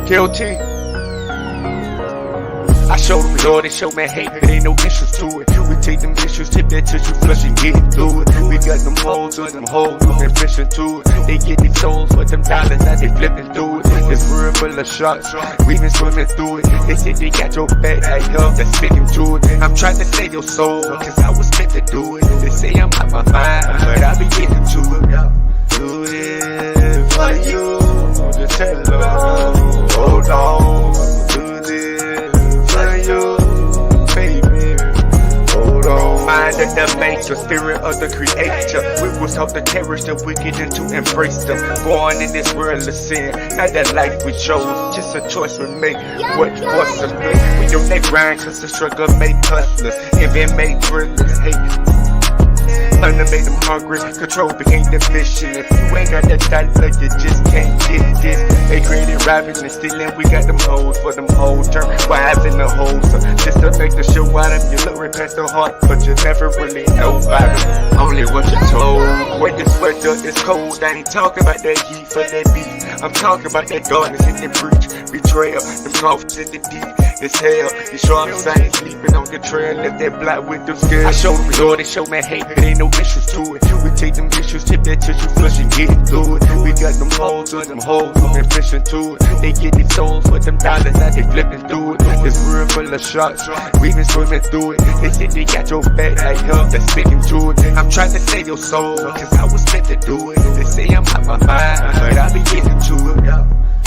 pt1. I show them love, they show me hate, but ain't no issues to it. We take them issues, tip that tissue, flush and get through it. We got them hoes, with them hoes, we been fishing to it. They get these souls for them dollars, now they flipping through it. This world full of sharks, we been swimming through it. They say they got your back, I love that's sticking to it. I'm trying to save your soul, cause I was meant to do it. They say I'm out my mind, but I be getting to it. Do it for you, just tell them, hold on. Mind of the maker, spirit of the creator. We was taught to cherish the wicked and to embrace them. Born in this world of sin, not that life we chose, just a choice we make. What force us good? We on that grind cause the struggle made hustlers, envy made thrillers, hate. Thunder made them hungry, control became the mission. If you ain't got that dollar, you just can't get this. They created robbing and stealing, we got them hoes for them hoes. Turn wives in the hoes, just to make the show out of you. Look right past the heart, but you never really know about them. Only what you told. When the sweater is cold, I ain't talking about that heat for that beat. I'm talking about that darkness in the breach, betrayal, them coffins in the deep. It's hell, these sharks I ain't sleeping on the trail, left that block with them scales. I show them love, they show me hate, but ain't no issues to it. We take them issues, tip that tissue, flush and get through it. We got them hoes, with them hoes, we been fishing to it. They get these souls for them dollars, now they flipping through it. This world full of sharks, we been swimming through it. They say they got your back, I love that's sticking to it. I'm trying to save your soul, cause I was meant to do it. They say I'm out my mind, but I be getting to it.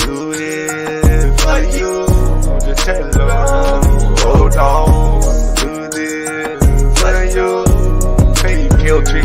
Do it for you, just tell them, hold on. Do this for you, baby, guilty.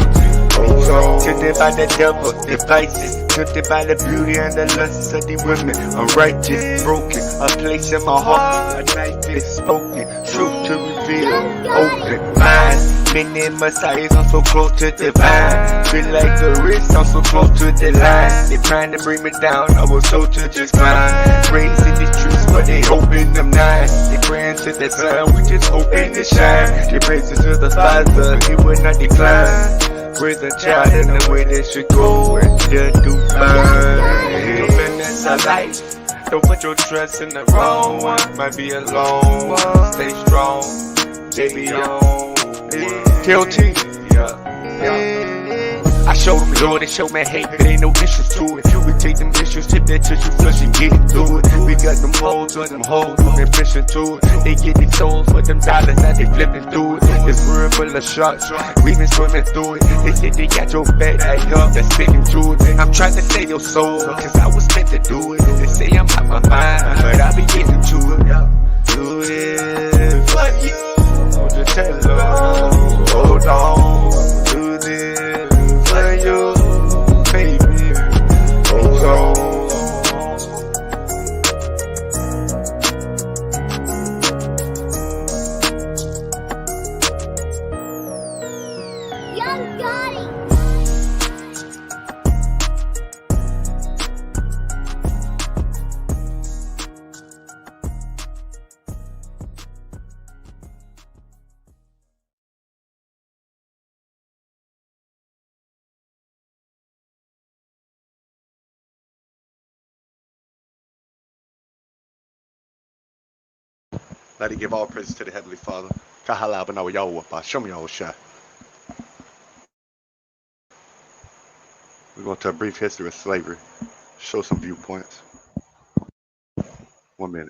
Tempted by the devil, the vices. Tempted by the beauty and the lust of the women. I'm righteous, broken, a place in my heart. A night is spoken, truth to reveal, open minds. Many messiahs, I'm so close to divine. Feel like the wrist, I'm so close to the line. They trying to bring me down, I was told to just climb. Praise in the streets, but they open them nines. They praying to the sun, we just hoping to shine. They praises to the Father, he will not decline. Raise a child in the way they should go and just do fine. The business of life, don't put your trust in the wrong one. Might be a long one, stay strong, baby on pt1. Yeah. I show them love, they show me hate, but ain't no issues to it. We take them issues, tip that tissue, flush and get through it. We got them hoes, with them hoes, we been fishing to it. They get these souls for them dollars, now they flipping through it. This world full of sharks, we been swimming through it. They say they got your back, I love that's sticking to it. I'm trying to save your soul, cause I was meant to do it. They say I'm out my mind, but I be getting to it. Do it for you, just tell them, hold on. Do this for you, baby, hold on. Let it give all praises to the Heavenly Father. Kahala b'nawa Yahweh. Show me your shot. We're going to a brief history of slavery. Show some viewpoints. 1 minute.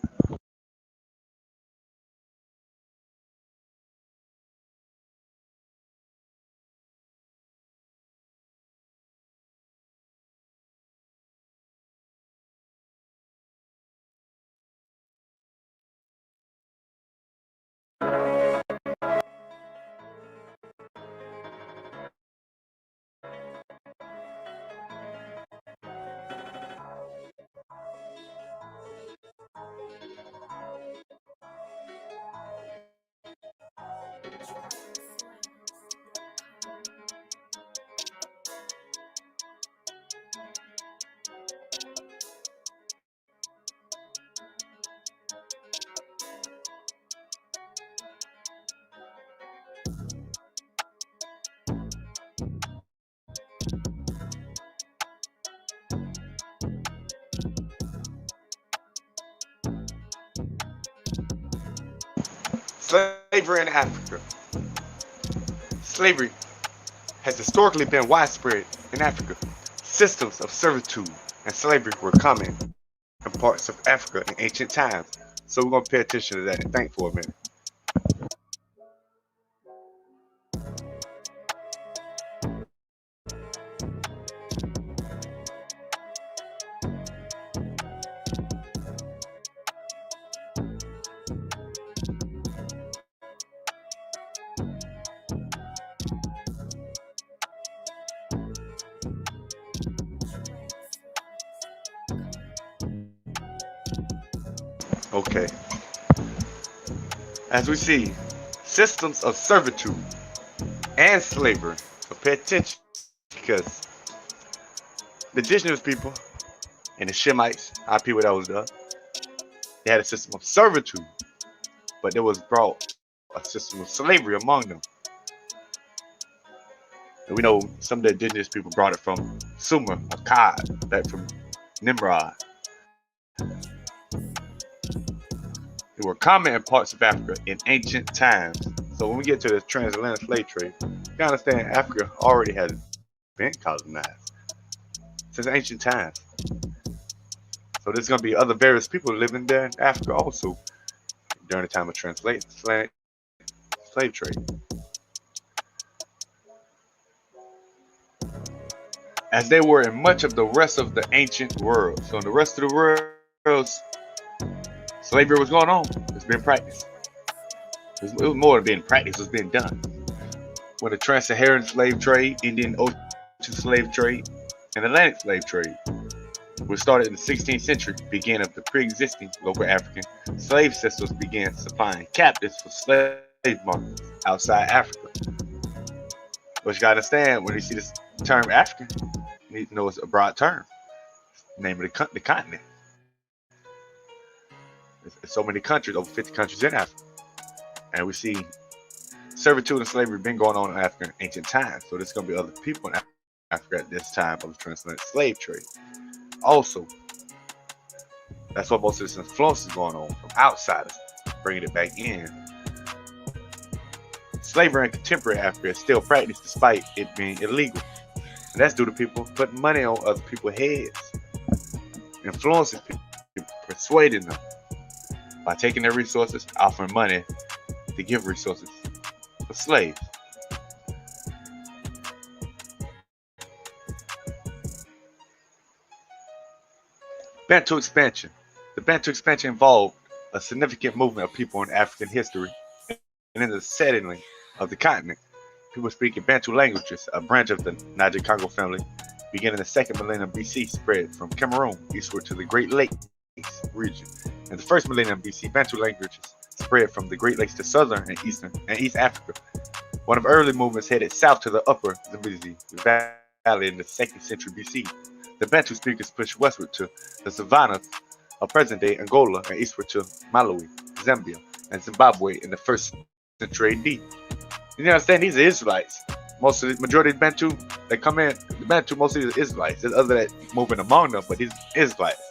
Slavery in Africa. Slavery has historically been widespread in Africa. Systems of servitude and slavery were common in parts of Africa in ancient times. So we're going to pay attention to that and think for a minute. Okay. As we see, systems of servitude and slavery. So pay attention because the indigenous people and the Shemites, our people that was there, they had a system of servitude, but there was brought a system of slavery among them. And we know some of the indigenous people brought it from Sumer, Akkad, that from Nimrod. They were common in parts of Africa in ancient times. So when we get to the transatlantic slave trade, you understand Africa already has been colonized since ancient times. So there's going to be other various people living there in Africa also during the time of transatlantic slave trade. As they were in much of the rest of the ancient world. So in the rest of the world, slavery was going on. It's being practiced. It was more than being practiced, it was being done. When the trans-Saharan slave trade, Indian Ocean slave trade, and Atlantic slave trade, which started in the 16th century, began of the pre-existing local African slave systems began supplying captives for slave markets outside Africa. But you gotta understand, when you see this term African, you need to know it's a broad term. It's the name of the continent. There's so many countries, over 50 countries in Africa. And we see servitude and slavery been going on in Africa in ancient times. So there's going to be other people in Africa at this time of the transatlantic slave trade. Also, that's what most of this influence is going on from outsiders, bringing it back in. Slavery in contemporary Africa is still practiced despite it being illegal. And that's due to people putting money on other people's heads, influencing people, persuading them by taking their resources, offering money to give resources for slaves. Bantu expansion. The Bantu expansion involved a significant movement of people in African history and in the settling of the continent. People speaking Bantu languages, a branch of the Niger-Congo family, beginning the second millennium BC, spread from Cameroon eastward to the Great Lakes region. In the first millennium BC, Bantu languages spread from the Great Lakes to southern and eastern and East Africa. One of early movements headed south to the upper Zambezi Valley in the 2nd century BC. The Bantu speakers pushed westward to the savannas of present-day Angola and eastward to Malawi, Zambia, and Zimbabwe in the 1st century AD. You understand, these are Israelites. Most of the majority of Bantu that come in, the Bantu mostly is Israelites. There's other that moving among them, but these Israelites.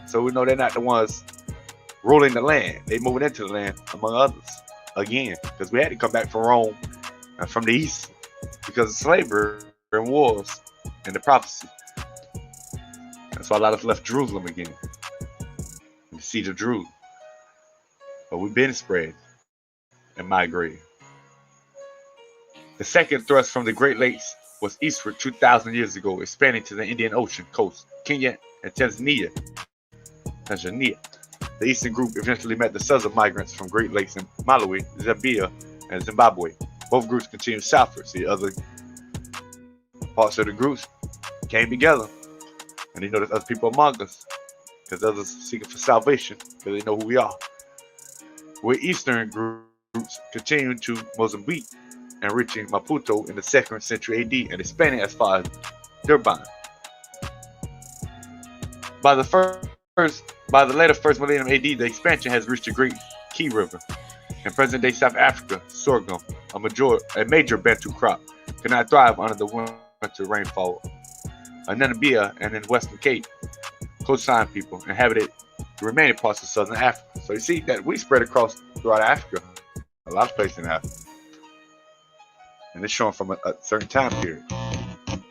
So we know they're not the ones ruling the land. They moving into the land among others. Again, because we had to come back from Rome and from the east because of slavery and wars and the prophecy. That's why a lot of us left Jerusalem again. The siege of Jerusalem. But we've been spread and migrated. The second thrust from the Great Lakes was eastward 2,000 years ago, expanding to the Indian Ocean coast, Kenya and Tanzania. The eastern group eventually met the southern migrants from Great Lakes in Malawi, Zambia, and Zimbabwe. Both groups continued southward. See, other parts of the groups came together. And they know there's other people among us, because others seeking for salvation, because they know who we are. Where eastern groups continued to Mozambique and reaching Maputo in the 2nd century AD and expanding as far as Durban. By the later 1st millennium AD, the expansion has reached the Great Key River. In present-day South Africa, sorghum, a major Bantu crop, cannot thrive under the winter rainfall. In Namibia and in Western Cape, coastline people inhabited the remaining parts of southern Africa. So you see that we spread across throughout Africa, a lot of places in Africa. And it's showing from a certain time period. I'm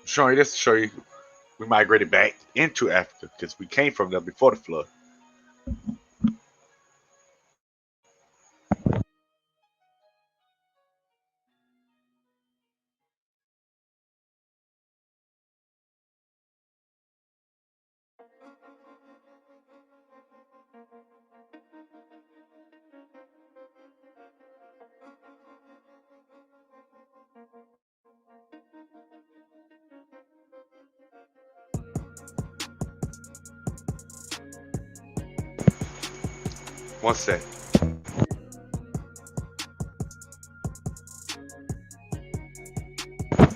showing you this to show you we migrated back into Africa because we came from there before the flood. One sec.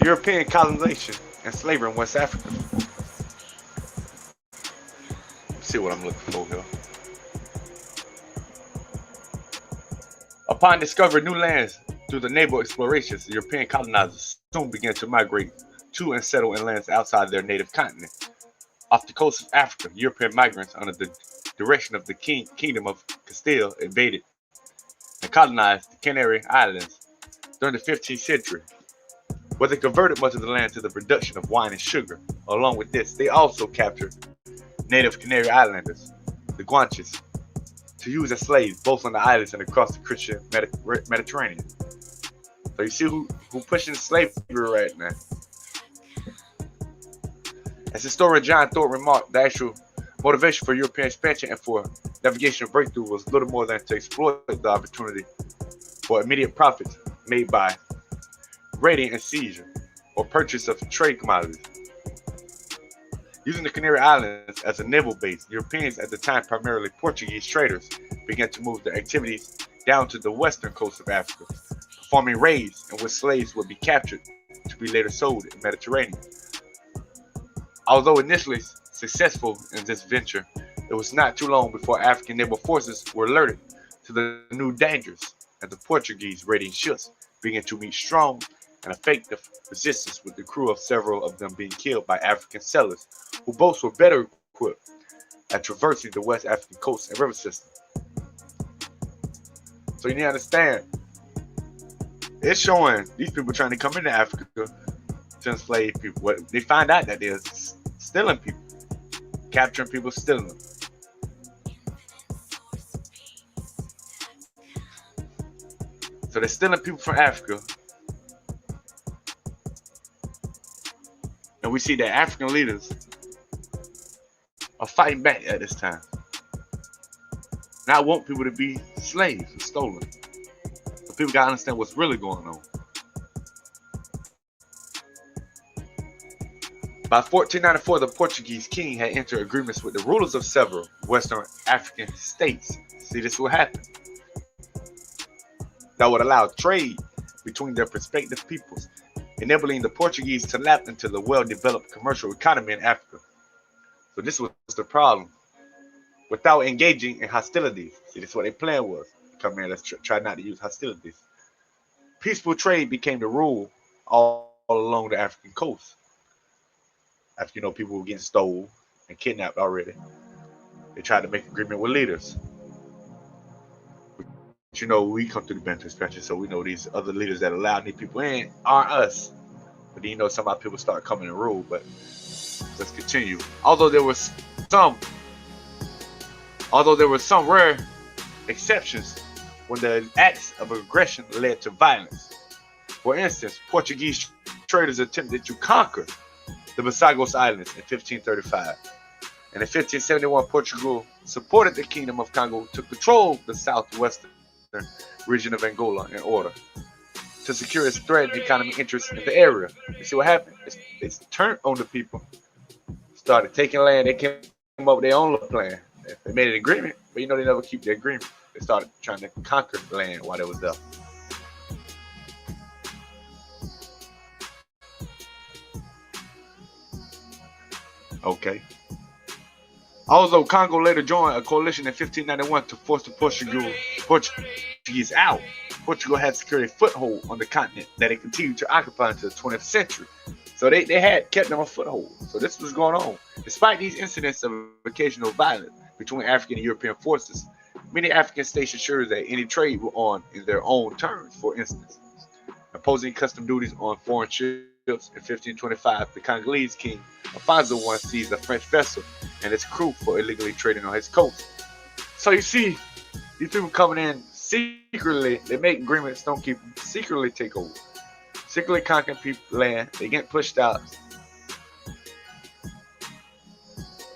European colonization and slavery in West Africa. Let's see what I'm looking for here. Upon discovering new lands through the naval explorations, the European colonizers soon began to migrate to and settle in lands outside their native continent. Off the coast of Africa, European migrants under the direction of the Kingdom of Castile invaded and colonized the Canary Islands during the 15th century, where they converted much of the land to the production of wine and sugar. Along with this, they also captured native Canary Islanders, the Guanches, to use as slaves both on the islands and across the Christian Mediterranean. So you see who pushing slavery right now. As historian John Thorpe remarked, the actual motivation for European expansion and for navigational breakthrough was little more than to exploit the opportunity for immediate profits made by raiding and seizure or purchase of trade commodities. Using the Canary Islands as a naval base, Europeans at the time, primarily Portuguese traders, began to move their activities down to the western coast of Africa, performing raids in which slaves would be captured to be later sold in the Mediterranean. Although initially successful in this venture, it was not too long before African naval forces were alerted to the new dangers, and the Portuguese raiding ships began to meet strong and effective resistance, with the crew of several of them being killed by African settlers, who both were better equipped at traversing the West African coast and river system. So you need to understand, it's showing these people trying to come into Africa to enslave people. What they find out that they're stealing people, capturing people, stealing them. So they're stealing people from Africa. And we see that African leaders are fighting back at this time. And I want people to be slaves and stolen. But people gotta understand what's really going on. By 1494, the Portuguese king had entered agreements with the rulers of several Western African states. See, this will happen. That would allow trade between their respective peoples, enabling the Portuguese to lap into the well-developed commercial economy in Africa. So this was the problem. Without engaging in hostilities. See, this is what their plan was. Come in, let's try not to use hostilities. Peaceful trade became the rule all along the African coast. After, people were getting stolen and kidnapped already, they tried to make agreement with leaders. But we come through the Bantu expansion, so we know these other leaders that allowed these people in aren't us. But then, some of our people start coming and rule. But let's continue. Although there were some rare exceptions when the acts of aggression led to violence. For instance, Portuguese traders attempted to conquer the Basagos Islands in 1535. And in 1571, Portugal supported the Kingdom of Congo to control the southwestern region of Angola in order to secure its threatened economic interests in the area. You see what happened? It's turned on the people, started taking land. They came up with their own little plan. They made an agreement, but they never keep their agreement. They started trying to conquer the land while they was there. Okay. Although Congo later joined a coalition in 1591 to force the Portuguese out, Portugal had secured a foothold on the continent that it continued to occupy into the 20th century. So they had kept them a foothold. So this was going on. Despite these incidents of occasional violence between African and European forces, many African states ensured that any trade were on in their own terms. For instance, imposing custom duties on foreign ships in 1525, the Congolese king Alfonso I seized a French vessel and its crew for illegally trading on his coast. So you see, these people coming in secretly, they make agreements, don't keep them, secretly take over. Secretly conquering people land, they get pushed out.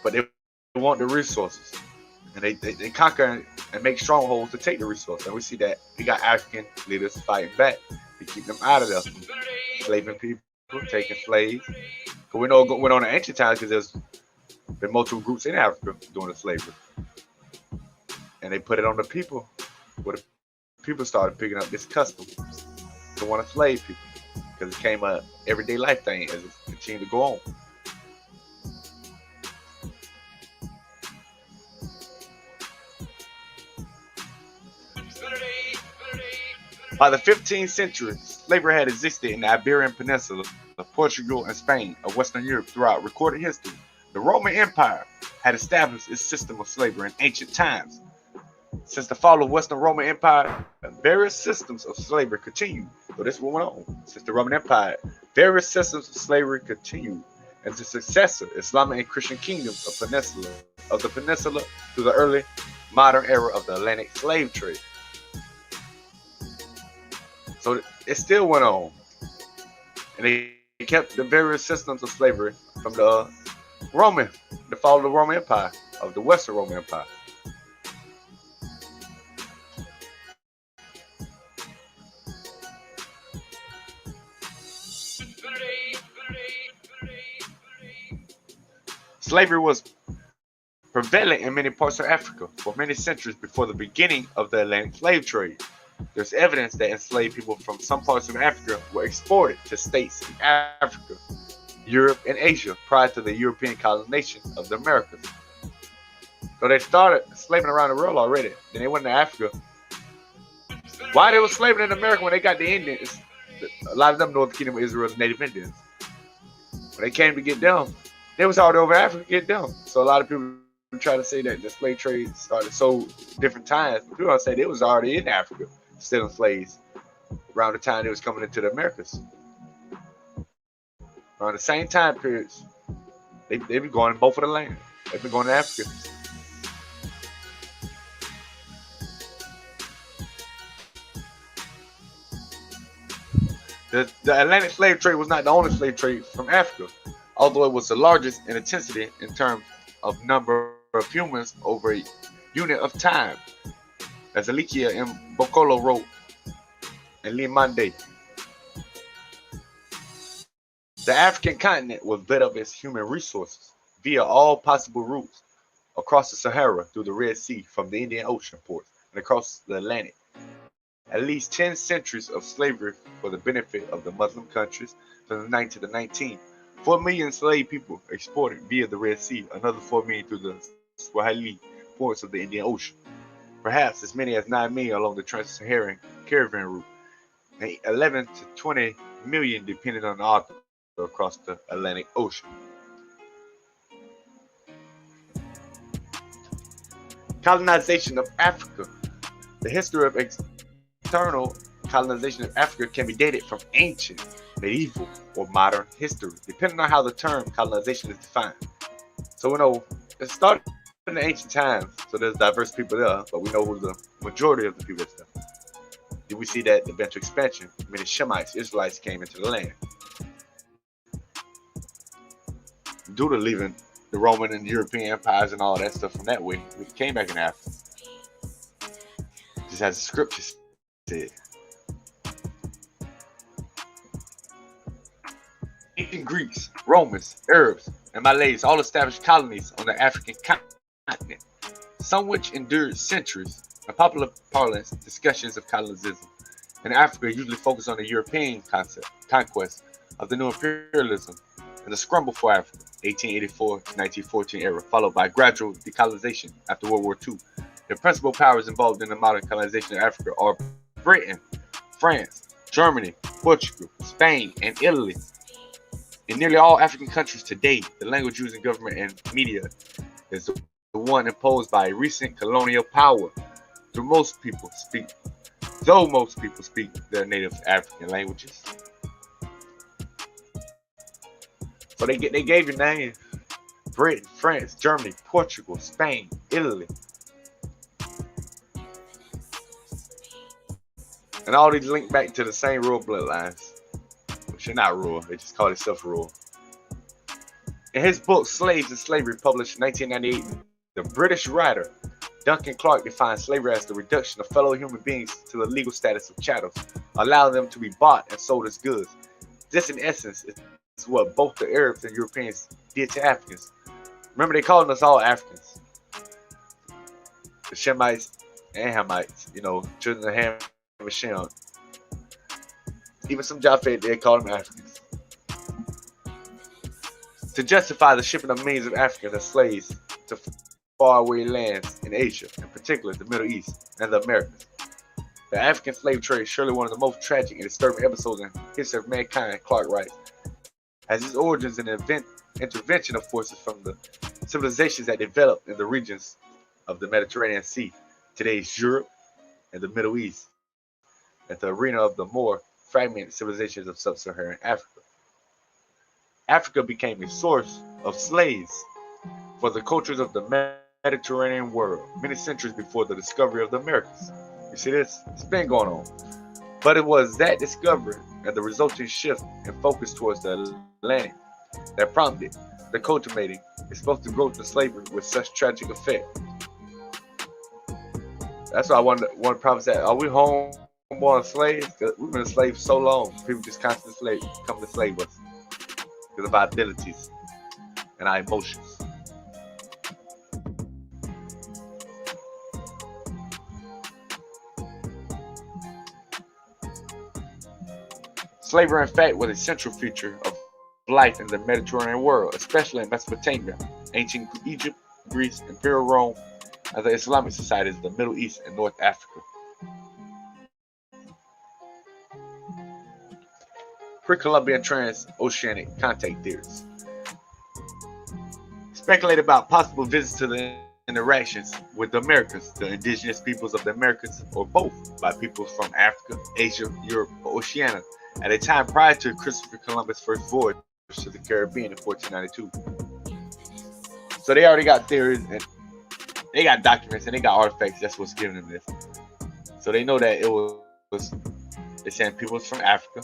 But they want the resources. And they conquer and make strongholds to take the resources. And we see that we got African leaders fighting back to keep them out of there. Slaving people, taking slaves. But we know it went on in ancient times because there's been multiple groups in Africa doing the slavery. And they put it on the people. Where the people started picking up this custom to want to slave people. Because it became a everyday life thing as it continued to go on. By the 15th century, slavery had existed in the Iberian Peninsula, Portugal, and Spain of Western Europe throughout recorded history. The Roman Empire had established its system of slavery in ancient times. Since the fall of Western Roman Empire, various systems of slavery continued. So this is what went on. Since the Roman Empire, various systems of slavery continued. As the successor Islamic and Christian kingdoms of the peninsula through the early modern era of the Atlantic slave trade. So it still went on. And they kept the various systems of slavery from the fall of the Roman Empire, of the Western Roman Empire. Slavery was prevalent in many parts of Africa for many centuries before the beginning of the Atlantic slave trade. There's evidence that enslaved people from some parts of Africa were exported to states in Africa, Europe, and Asia prior to the European colonization of the Americas. So they started slaving around the world already. Then they went to Africa. Why they were slaving in America when they got the Indians? A lot of them know the Kingdom of Israel, Native Indians. When they came to get them, they was already over Africa to get them. So a lot of people try to say that the slave trade started so different times. People don't say they was already in Africa, stealing slaves around the time they was coming into the Americas. Around the same time periods, they've been going in both of the land. They've been going to Africa. The Atlantic slave trade was not the only slave trade from Africa, although it was the largest in intensity in terms of number of humans over a unit of time, as Alicia M. Bocolo wrote in Limande. The African continent was built of its human resources via all possible routes across the Sahara, through the Red Sea, from the Indian Ocean ports, and across the Atlantic. At least 10 centuries of slavery for the benefit of the Muslim countries from the 9th to the 19th. 4 million enslaved people exported via the Red Sea, another 4 million through the Swahili ports of the Indian Ocean. Perhaps as many as 9 million along the Trans-Saharan caravan route, and 11 to 20 million depending on the author across the Atlantic Ocean. Colonization of Africa. The history of external colonization of Africa can be dated from ancient, medieval, or modern history, depending on how the term colonization is defined. So we know it started in the ancient times, so there's diverse people there, but we know who the majority of the people is there. Then we see that the eventual expansion, many Shemites, Israelites came into the land. Due to leaving the Roman and European empires and all that stuff from that way, we came back in Africa. Just as the scripture said. Ancient Greeks, Romans, Arabs, and Malays all established colonies on the African continent, some which endured centuries. In popular parlance, discussions of colonialism in Africa usually focus on the European conquest of the new imperialism and the scramble for Africa, 1884 to 1914 era, followed by gradual decolonization after World War II. The principal powers involved in the modern colonization of Africa are Britain, France, Germany, Portugal, Spain, and Italy. In nearly all African countries today, the language used in government and media is the one imposed by a recent colonial power. Though most people speak their native African languages. So they gave you names: Britain, France, Germany, Portugal, Spain, Italy. And all these link back to the same royal bloodlines. Which are not royal, they just call themselves royal. In his book, Slaves and Slavery, published in 1998, the British writer Duncan Clark defined slavery as the reduction of fellow human beings to the legal status of chattels, allowing them to be bought and sold as goods. This, in essence, is what both the Arabs and Europeans did to Africans. Remember, they called us all Africans. The Shemites and Hamites, children of Ham and Shem. Even some Japhet, they called them Africans. To justify the shipping of millions of Africans as slaves to faraway lands in Asia, in particular the Middle East and the Americas. The African slave trade is surely one of the most tragic and disturbing episodes in the history of mankind, Clark writes, has its origins in the intervention of forces from the civilizations that developed in the regions of the Mediterranean Sea, today's Europe and the Middle East, at the arena of the more fragmented civilizations of sub-Saharan Africa. Africa became a source of slaves for the cultures of the Mediterranean world many centuries before the discovery of the Americas. You see this? It's been going on. But it was that discovery and the resulting shift in focus towards the Atlantic that prompted the cultivating explosive growth of slavery with such tragic effect. That's why one prophet said, are we homeborn slaves? Because we've been enslaved so long. People just constantly come to slave us because of our abilities and our emotions. Slavery, in fact, was a central feature of life in the Mediterranean world, especially in Mesopotamia, ancient Egypt, Greece, Imperial Rome, and the Islamic societies of the Middle East and North Africa. Pre-Columbian transoceanic contact theories speculate about possible visits to the interactions with the Americas, the indigenous peoples of the Americas, or both, by peoples from Africa, Asia, Europe, or Oceania, at a time prior to Christopher Columbus' first voyage to the Caribbean in 1492. So they already got theories, and they got documents, and they got artifacts. That's what's giving them this. So they know that it was they're saying peoples from Africa.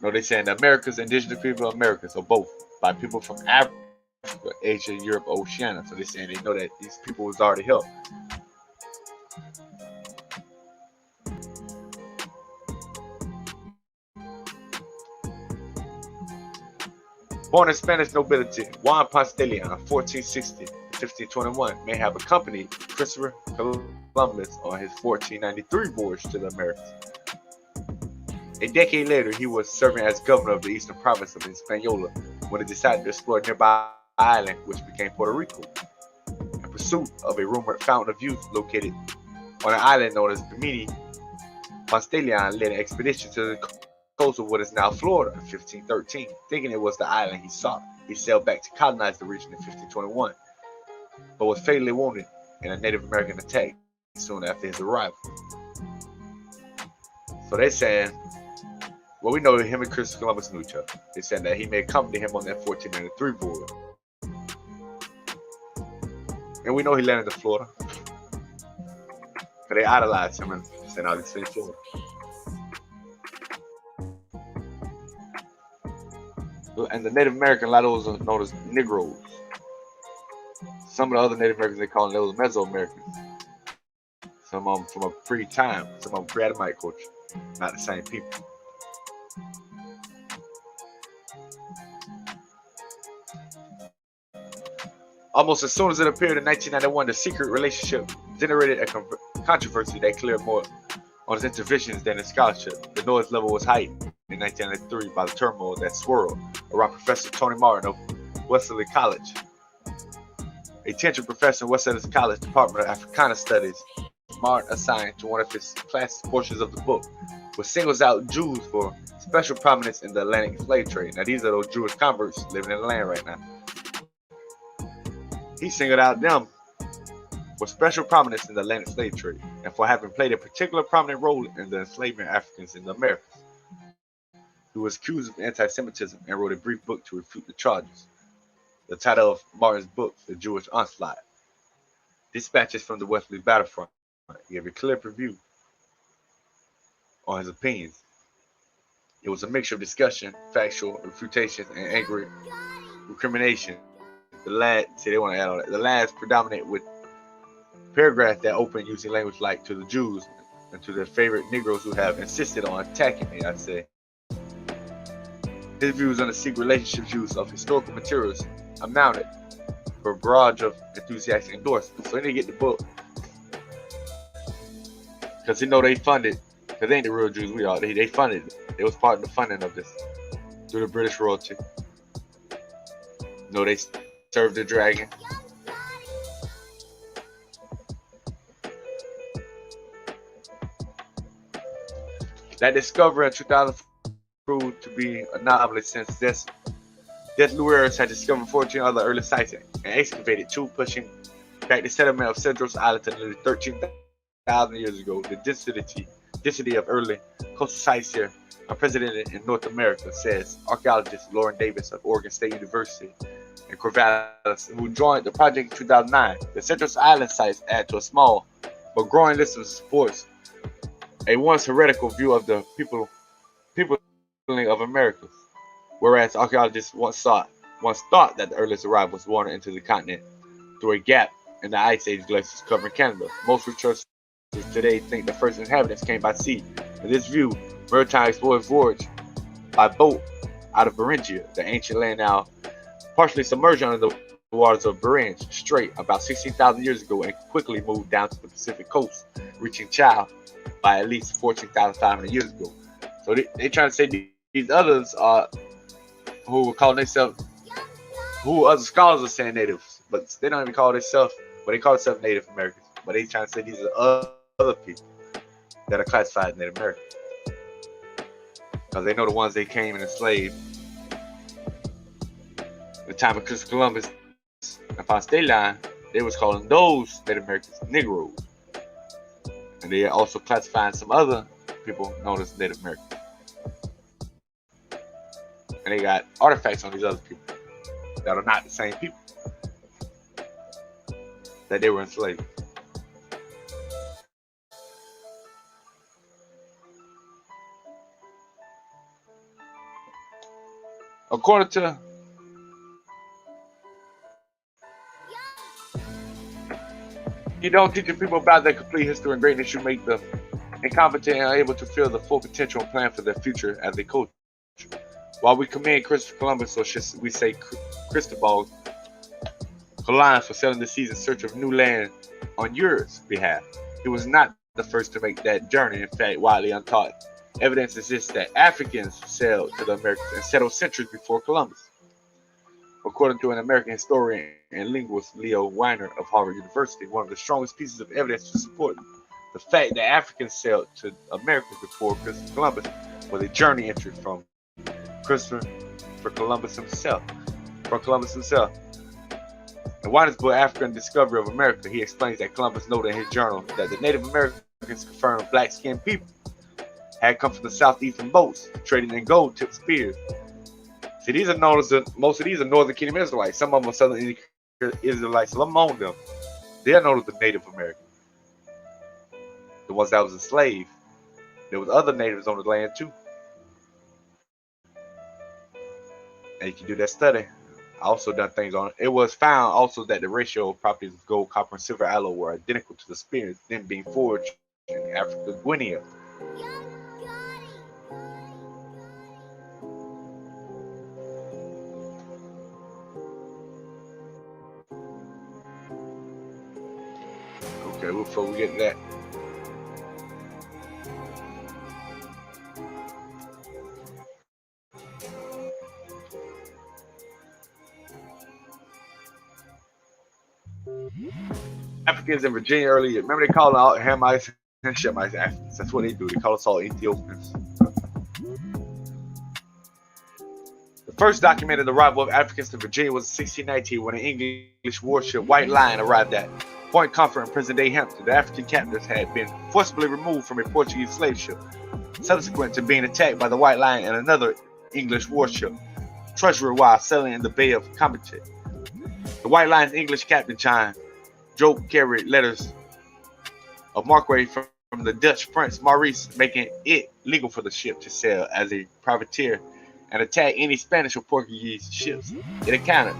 No, they're saying the Americas, indigenous people of Americas, or both, by people from Africa, Asia, Europe, Oceania. So they're saying they know that these people was already here. Born in Spanish nobility, Juan Ponce de Leon, 1460 to 1521, may have accompanied Christopher Columbus on his 1493 voyage to the Americas. A decade later, he was serving as governor of the eastern province of Hispaniola when he decided to explore a nearby island, which became Puerto Rico. In pursuit of a rumored fountain of youth located on an island known as Bimini, Ponce de Leon led an expedition to the coast of what is now Florida in 1513, thinking it was the island he sought. He sailed back to colonize the region in 1521, but was fatally wounded in a Native American attack soon after his arrival. So they're saying, well, we know that him and Christopher Columbus knew each other. They're saying that he may accompany him on that 1493 voyage. And we know he landed in Florida. But they idolized him and sent out to Florida. And the Native American, a lot of those are known as Negroes. Some of the other Native Americans, they call them those Mesoamericans. Some of them from a pre-time, some of them pre-Adamite culture. Not the same people. Almost as soon as it appeared in 1991, the secret relationship generated a controversy that cleared more on his interventions than his scholarship. The noise level was heightened in 1993 by the turmoil that swirled around Professor Tony Martin of Wesley College, a tenured professor in Wesley College Department of Africana Studies, Martin assigned to one of his classic portions of the book, which singles out Jews for special prominence in the Atlantic slave trade. Now, these are those Jewish converts living in the land right now. He singled out them for special prominence in the Atlantic slave trade and for having played a particular prominent role in the enslavement of Africans in the Americas. He was accused of anti-Semitism and wrote a brief book to refute the charges. The title of Martin's book, The Jewish Onslaught. Dispatches from the Wesley Battlefront. He gave a clear preview on his opinions. It was a mixture of discussion, factual refutations, and angry recrimination. The lads predominate with paragraphs that open using language like to the Jews and to their favorite Negroes who have insisted on attacking me, I say. His views on the secret relationship use of historical materials amounted for a barrage of enthusiastic endorsements. So they didn't get the book because they know they funded, because they ain't the real Jews we are. They funded it. It was part of the funding of this through the British royalty. They served the dragon. That discovery in 2000 proved to be a anomaly since Desluers had discovered 14 other early sites and excavated two, pushing back the settlement of Cedros Island to nearly 13,000 years ago. The density of early coastal sites here, unprecedented in North America, says archaeologist Lauren Davis of Oregon State University and Corvallis, who joined the project in 2009. The Cedros Island sites add to a small but growing list of supports a once heretical view of the peopling of Americas, whereas archaeologists once thought that the earliest arrival was water into the continent through a gap in the Ice Age glaciers covering Canada. Most researchers today think the first inhabitants came by sea. In this view, maritime explorers voyaged by boat out of Beringia, the ancient land now partially submerged under the waters of Bering Strait about 16,000 years ago, and quickly moved down to the Pacific coast, reaching Chile by at least 14,500 years ago. So they trying to say these others are who were calling themselves, who other scholars are saying natives, but they don't even call themselves, but they call themselves Native Americans. But they trying to say these are other people that are classified as Native American, because they know the ones they came and enslaved at the time of Christopher Columbus and found state line. They was calling those Native Americans Negroes, and they are also classifying some other people known as Native Americans. And they got artifacts on these other people that are not the same people that they were enslaved. According to teaching people about their complete history and greatness, you make them incompetent and unable to feel the full potential and plan for their future as a culture. While we commend Christopher Columbus, or should we say Cristobal Colon, for sailing the seas in search of new land on Europe's behalf, he was not the first to make that journey. In fact, widely untaught evidence exists that Africans sailed to the Americas and settled centuries before Columbus. According to an American historian and linguist, Leo Weiner of Harvard University, one of the strongest pieces of evidence to support the fact that Africans sailed to America before Christopher Columbus was a journey entry from Christopher Columbus himself. In Weiner's book, African Discovery of America, he explains that Columbus noted in his journal that the Native Americans confirmed black-skinned people had come from the southeastern boats, trading in gold-tipped spears. See, these are known as most of these are Northern Kingdom Israelites. Some of them are Southern Israelites. Some among them, they are known as the Native Americans, the ones that was enslaved. There was other natives on the land too, and you can do that study. I also done things on it. It was found also that the ratio of properties of gold, copper, and silver alloy were identical to the spears then being forged in Africa, Guinea. Okay, before we get to that, Africans in Virginia earlier. Remember they called out Hamites and Shemites Africans. That's what they do. They call us all Ethiopians. The first documented arrival of Africans to Virginia was in 1619 when an English warship White Lion arrived at Point Comfort in present-day Hampton. The African captives had been forcibly removed from a Portuguese slave ship, subsequent to being attacked by the White Lion and another English warship, Treasurer, while sailing in the Bay of Comité. The White Lion's English captain, John Job, carried letters of marque from the Dutch Prince Maurice, making it legal for the ship to sail as a privateer and attack any Spanish or Portuguese ships it encountered.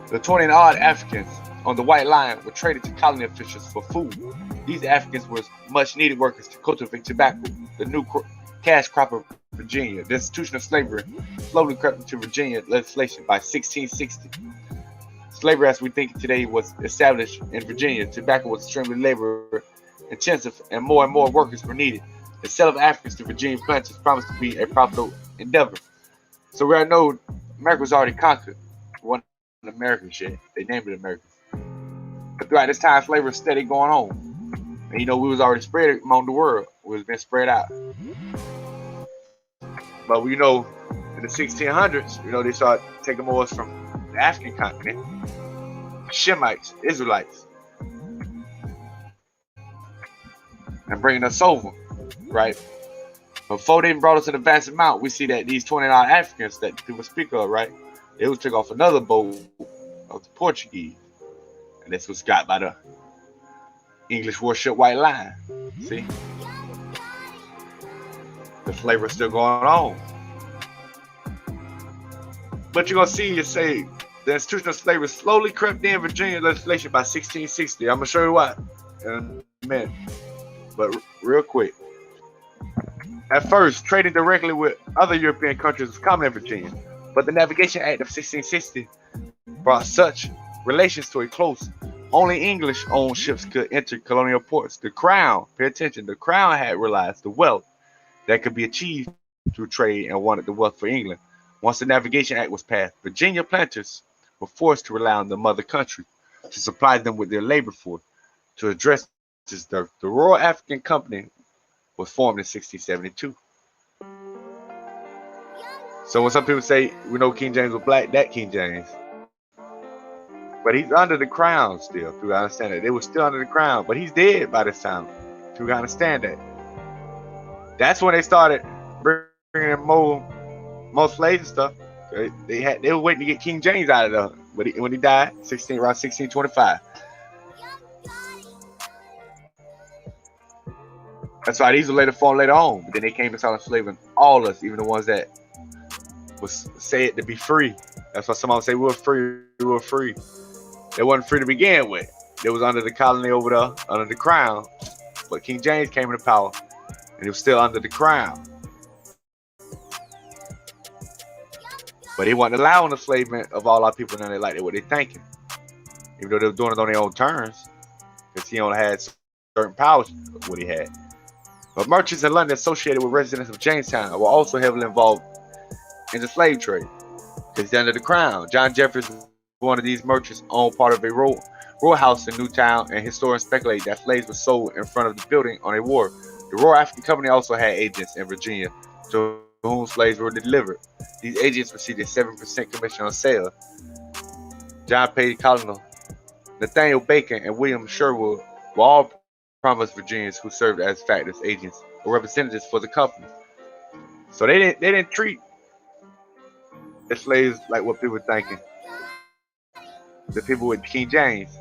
The 20-odd Africans on the White Lion were traded to colony officials for food. These Africans were much-needed workers to cultivate tobacco, the new cash crop of Virginia. The institution of slavery slowly crept into Virginia legislation by 1660. Slavery, as we think today, was established in Virginia. Tobacco was extremely labor-intensive, and more workers were needed. The sale of Africans to Virginia planters promised to be a profitable endeavor. So we already know America was already conquered. It wasn't American shit. They named it America. But throughout this time, slavery was steady going on. And you know, we was already spread among the world. We was being spread out. But we know in the 1600s, you know, they started taking more from the African continent. Shemites, Israelites. And bringing us over. Right? Before they brought us in a vast amount, we see that these 29 Africans that people speak of, right? They was took off another boat of the Portuguese. And this was got by the English warship White Lion. See? The flavor is still going on. But you're going to see, you say, the institution of slavery slowly crept in Virginia legislation by 1660. I'm going to show you why in a minute. But real quick. At first, trading directly with other European countries was common in Virginia, but the Navigation Act of 1660 brought such relations to a close. Only English-owned ships could enter colonial ports. The Crown, pay attention, the Crown had realized the wealth that could be achieved through trade and wanted the wealth for England. Once the Navigation Act was passed, Virginia planters were forced to rely on the mother country to supply them with their labor force. To address this, the Royal African Company was formed in 1672. So when some people say we know King James was black, that King James. But he's under the crown still. Do you understand that? They were still under the crown, but he's dead by this time. Do you understand that? That's when they started bringing in more slaves and stuff. They were waiting to get King James out of there. But when he died, around 1625. That's why these were later formed later on. But then they came and started enslaving all of us, even the ones that was said to be free. That's why some of them say we were free. They wasn't free to begin with. They was under the colony over there, under the crown. But King James came into power, and he was still under the crown. But he wasn't allowing the enslavement of all our people, and they liked it what they thinking. Even though they were doing it on their own terms, because he only had certain powers what he had. But merchants in London associated with residents of Jamestown were also heavily involved in the slave trade, because under the crown. John Jeffers, one of these merchants, owned part of a row house in Newtown, and historians speculate that slaves were sold in front of the building on a wharf. The Royal African Company also had agents in Virginia to whom slaves were delivered. These agents received a 7% commission on sale. John Page Colonel, Nathaniel Bacon, and William Sherwood were all promised Virginians who served as factors, agents, or representatives for the company. So they didn't treat the slaves like what people were thinking. The people with King James,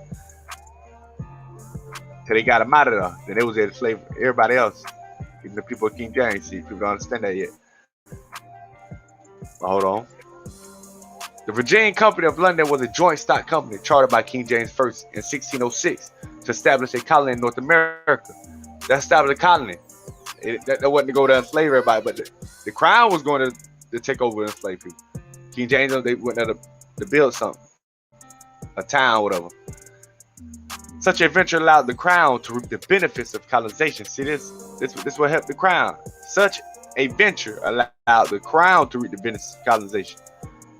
till they got them out of there. Then they was there to slave everybody else, even the people of King James. See, people don't understand that yet. But hold on. The Virginian Company of London was a joint stock company chartered by King James I in 1606 to establish a colony in North America. That established a colony. That wasn't to go to enslave everybody, but the crown was going to take over and enslave people. King James, they went there to build something, a town, whatever. Such a venture allowed the crown to reap the benefits of colonization. See, this will help the crown. Such a venture allowed the crown to reap the benefits of colonization.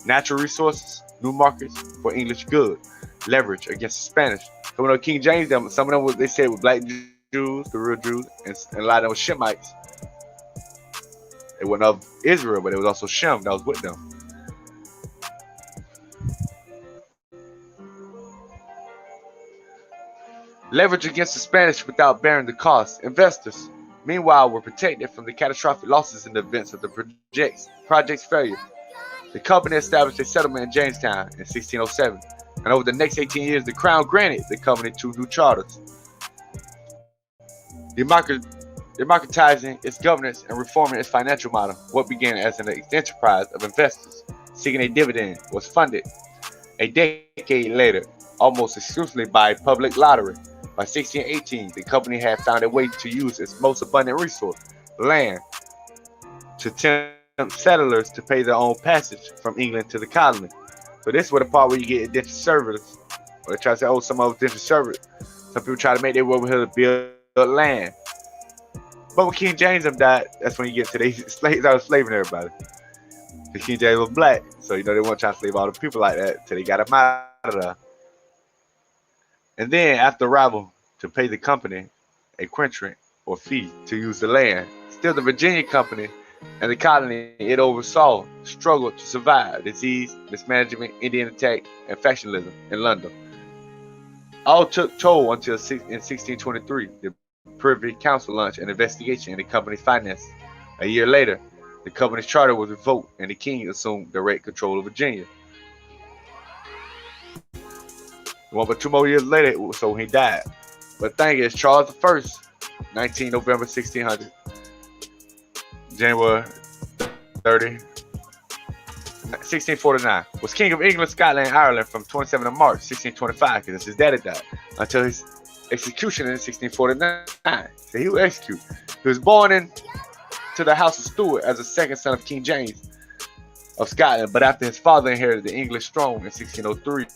Natural resources, new markets for English goods. leverage against the Spanish. So when King James, some of them they said were black Jews, the real Jews, and a lot of them were Shemites. It wasn't of Israel, but it was also Shem that was with them. Leverage against the Spanish without bearing the cost. Investors, meanwhile, were protected from the catastrophic losses in the events of the project's failure. The company established a settlement in Jamestown in 1607, and over the next 18 years, the Crown granted the company 2 new charters. Democratizing its governance and reforming its financial model, what began as an enterprise of investors seeking a dividend was funded a decade later almost exclusively by public lottery. By 1618, the company had found a way to use its most abundant resource, land, to tempt settlers to pay their own passage from England to the colony. So this is where the part where you get indentured servants, or they try to say, oh, some of us indentured servants. Some people try to make their way over here to build land. But when King James died, that's when you get to the slaves out of slaving everybody. The King James was black, so they weren't trying to slave all the people like that until they got him out of there. And then after arrival, to pay the company a quintrent or fee to use the land, still the Virginia company and the colony it oversaw struggled to survive disease, mismanagement, Indian attack, and factionalism in London. All took toll until in 1623, the Privy Council launched an investigation into the company's finances. A year later, the company's charter was revoked and the king assumed direct control of Virginia. But 2 more years later, so he died. But the thing is, Charles I, 19 November 1600, January 30, 1649, was King of England, Scotland, and Ireland from 27th of March 1625, because his daddy died, until his execution in 1649. So he was executed. He was born into the House of Stuart as a second son of King James of Scotland, but after his father inherited the English throne in 1603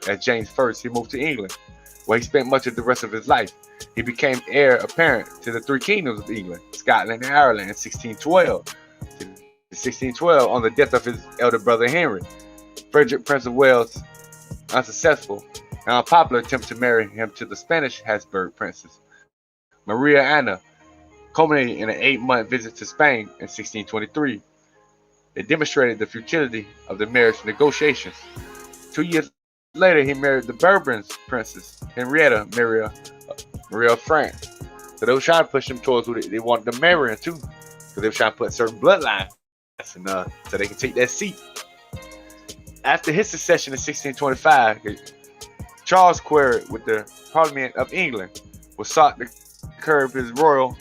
as James I, he moved to England, where he spent much of the rest of his life. He became heir apparent to the 3 kingdoms of England, Scotland, and Ireland in 1612. In 1612, on the death of his elder brother Henry, Frederick, Prince of Wales, unsuccessful and unpopular attempt to marry him to the Spanish Habsburg princess, Maria Anna, culminating in an 8-month visit to Spain in 1623. It demonstrated the futility of the marriage negotiations. 2 years later, he married the Bourbon princess, Henrietta Maria of France. So they were trying to push him towards who they wanted to marry him too, because they were trying to put certain bloodlines in, so they can take that seat. After his succession in 1625, Charles' query with the Parliament of England was sought to curb his royal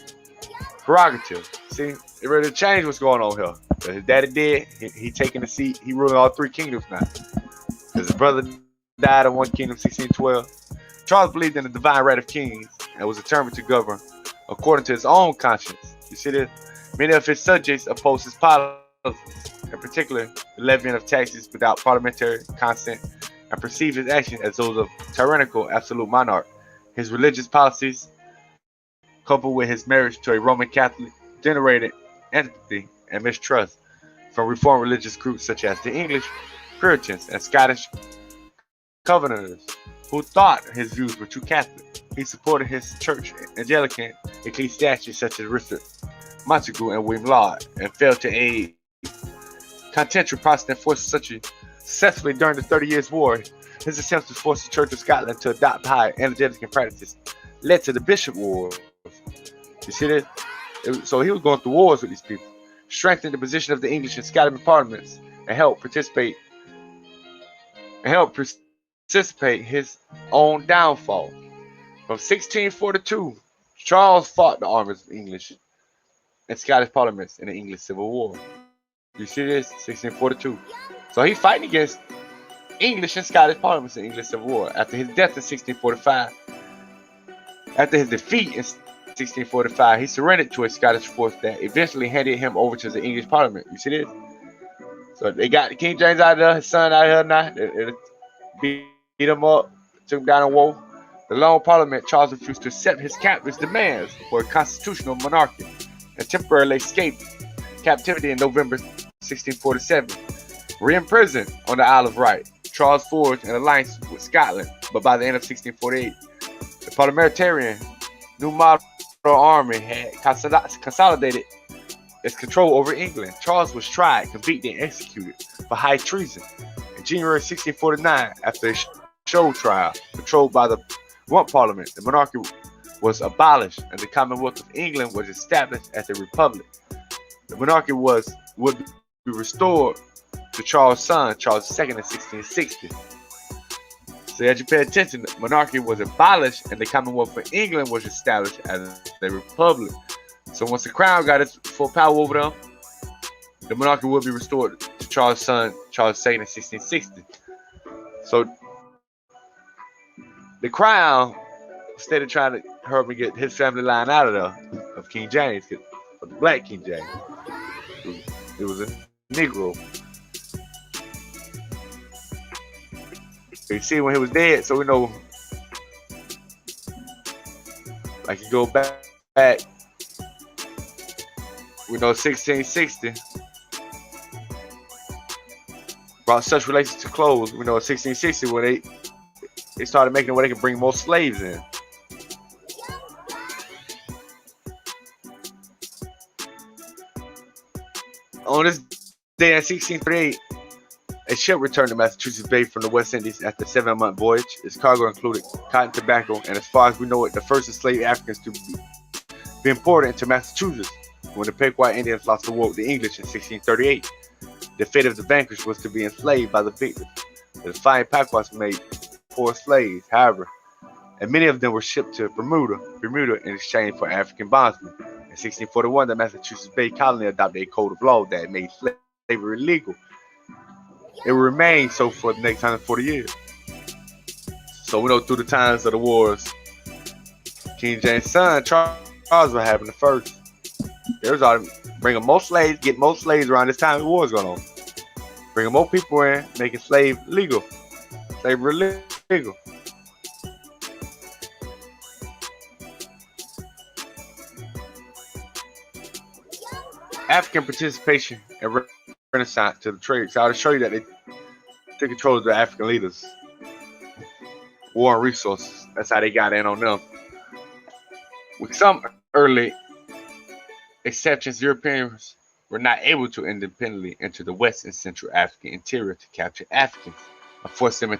prerogative. See, it really changed what's going on here. So his daddy did. He taking the seat. He ruling all 3 kingdoms now. His brother died in one kingdom, 1612. Charles believed in the divine right of kings and was determined to govern according to his own conscience. You see this? Many of his subjects opposed his policies, in particular the levying of taxes without parliamentary consent, and perceived his actions as those of tyrannical absolute monarch. His religious policies, coupled with his marriage to a Roman Catholic, generated antipathy and mistrust from reformed religious groups such as the English Puritans and Scottish Covenanters, who thought his views were too Catholic. He supported his church Anglican ecclesiastics such as Richard Montagu and William Laud, and failed to aid contentious Protestant forces successfully during the 30 Years' War. His attempts to force the Church of Scotland to adopt high Anglican practices led to the Bishop Wars. You see this? So he was going through wars with these people, strengthened the position of the English and Scottish parliaments, and helped precipitate his own downfall. From 1642, Charles fought the armies of English and Scottish parliaments in the English Civil War. You see this? 1642. So he's fighting against English and Scottish parliaments in the English Civil War. After his death in 1645, after his defeat in 1645, he surrendered to a Scottish force that eventually handed him over to the English Parliament. You see this? So they got King James out of there, his son out of here now. They beat him up, took him down in war. The long Parliament, Charles refused to accept his captives' demands for a constitutional monarchy and temporarily escaped captivity in November 1647, re-imprisoned on the Isle of Wight. Charles forged an alliance with Scotland, but by the end of 1648, the Parliamentarian New Model Army had consolidated its control over England. Charles was tried, convicted, and executed for high treason. In January 1649, after a show trial controlled by the Rump Parliament, the monarchy was abolished and the Commonwealth of England was established as a republic. The monarchy would be restored to Charles' son, Charles II, in 1660. So as you pay attention, the monarchy was abolished and the Commonwealth of England was established as a republic. So once the crown got its full power over them, the monarchy would be restored to Charles' son, Charles II, in 1660. So the crown, instead of trying to hurry and get his family line out of there, of King James, of the black King James, it was a Negro. So you see when he was dead, so we know, like you go back, we know 1660 brought such relations to close. We know 1660 when they started making it where they could bring more slaves in. On this day in 1638, a ship returned to Massachusetts Bay from the West Indies after a 7-month voyage. Its cargo included cotton, tobacco, and as far as we know it, the first enslaved Africans to be imported into Massachusetts when the Pequot Indians lost the war with the English in 1638. The fate of the vanquished was to be enslaved by the victors. The defiant Pequots made 4 slaves, however, and many of them were shipped to Bermuda in exchange for African bondsmen. In 1641, the Massachusetts Bay Colony adopted a code of law that made slavery legal. It will remain so for the next 140 years. So we know through the times of the wars, King James' son, Charles, was having the first. There was all bringing more slaves, get more slaves around this time the war was going on. Bringing more people in, making slavery legal. African participation and Renaissance to the trade. So I'll show you that they took control of the African leaders. War and resources. That's how they got in on them. With some early exceptions, Europeans were not able to independently enter the West and Central African interior to capture Africans and force them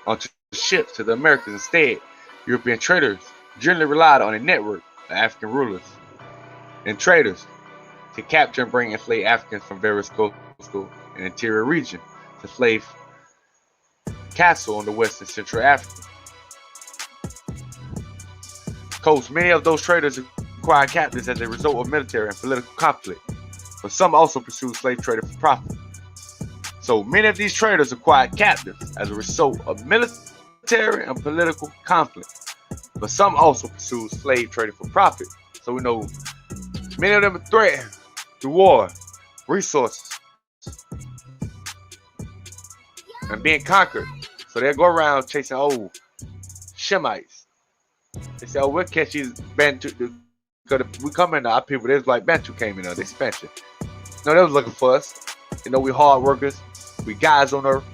onto ships to the Americas. Instead, European traders generally relied on a network of African rulers and traders to capture and bring enslaved Africans from various coastal and interior regions to slave castle on the West and Central Africa coast. Many of those traders acquired captives as a result of military and political conflict, but some also pursued slave trading for profit. So many of these traders acquired captives as a result of military and political conflict, but some also pursued slave trading for profit. So we know many of them are threatened through war, resources, and being conquered. So they'll go around chasing old Shemites. They say, oh, we'll catch these Bantu. Because we come in, our people, there's like Bantu came in, they spent it. No, they was looking for us. You know, we hard workers. We guys on earth.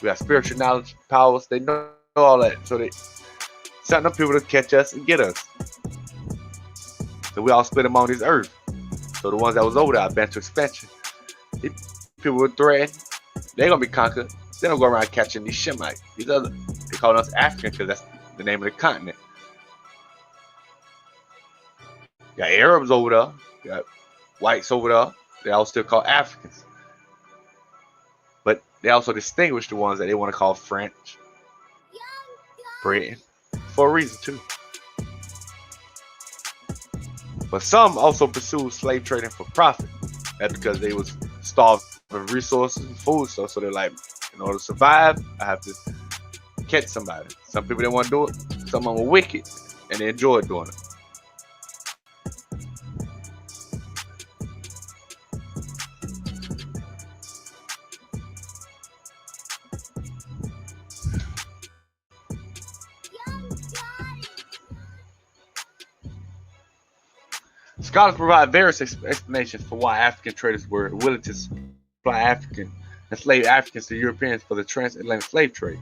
We got spiritual knowledge, powers. They know all that. So they sent them people to catch us and get us. So we all split them on this earth. So the ones that was over there, Bantu expansion. These people were threatened. They're going to be conquered. They don't go around catching these Shemites. These other, they call us African because that's the name of the continent. You got Arabs over there. You got whites over there. They all still call Africans. But they also distinguish the ones that they want to call French, Britain, for a reason too. But some also pursue slave trading for profit. That's because they was starved of resources and food stuff. So they're like, in order to survive, I have to catch somebody. Some people didn't want to do it. Some of them were wicked and they enjoyed doing it. Scholars provide various explanations for why African traders were willing to supply African enslaved Africans to Europeans for the transatlantic slave trade.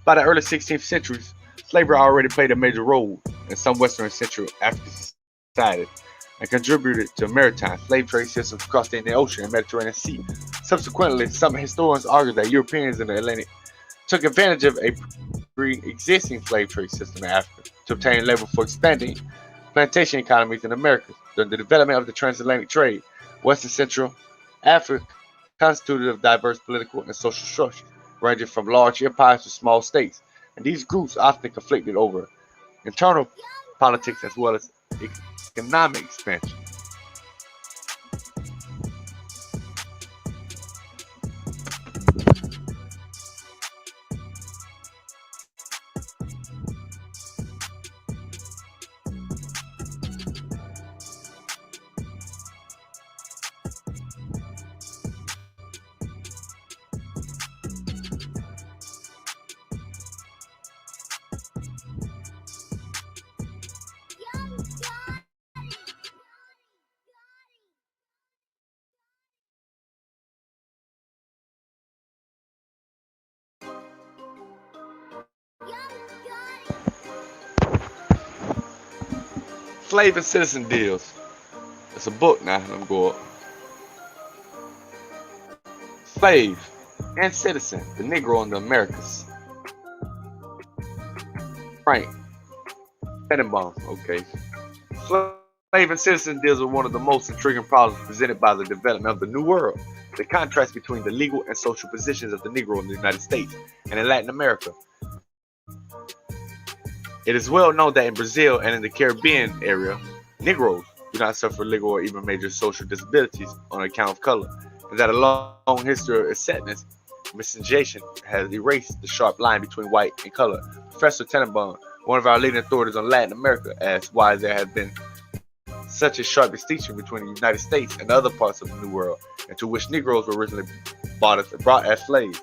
By the early 16th centuries, slavery already played a major role in some Western and Central African societies and contributed to maritime slave trade systems across the Indian Ocean and Mediterranean Sea. Subsequently, some historians argue that Europeans in the Atlantic took advantage of a pre-existing slave trade system in Africa to obtain labor for expanding plantation economies in America. During the development of the transatlantic trade, West and Central Africa constituted of diverse political and social structures, ranging from large empires to small states, and these groups often conflicted over internal politics as well as economic expansion. Slave and Citizen Deals. It's a book now. Let me go up. Slave and Citizen, the Negro in the Americas. Frank Tenenbaum. Okay. Slave and Citizen deals with one of the most intriguing problems presented by the development of the New World: the contrast between the legal and social positions of the Negro in the United States and in Latin America. It is well known that in Brazil and in the Caribbean area, Negroes do not suffer legal or even major social disabilities on account of color, and that a long history of sadness, miscegenation has erased the sharp line between white and color. Professor Tenenbaum, one of our leading authorities on Latin America, asks why there has been such a sharp distinction between the United States and other parts of the New World, into which Negroes were originally brought as slaves.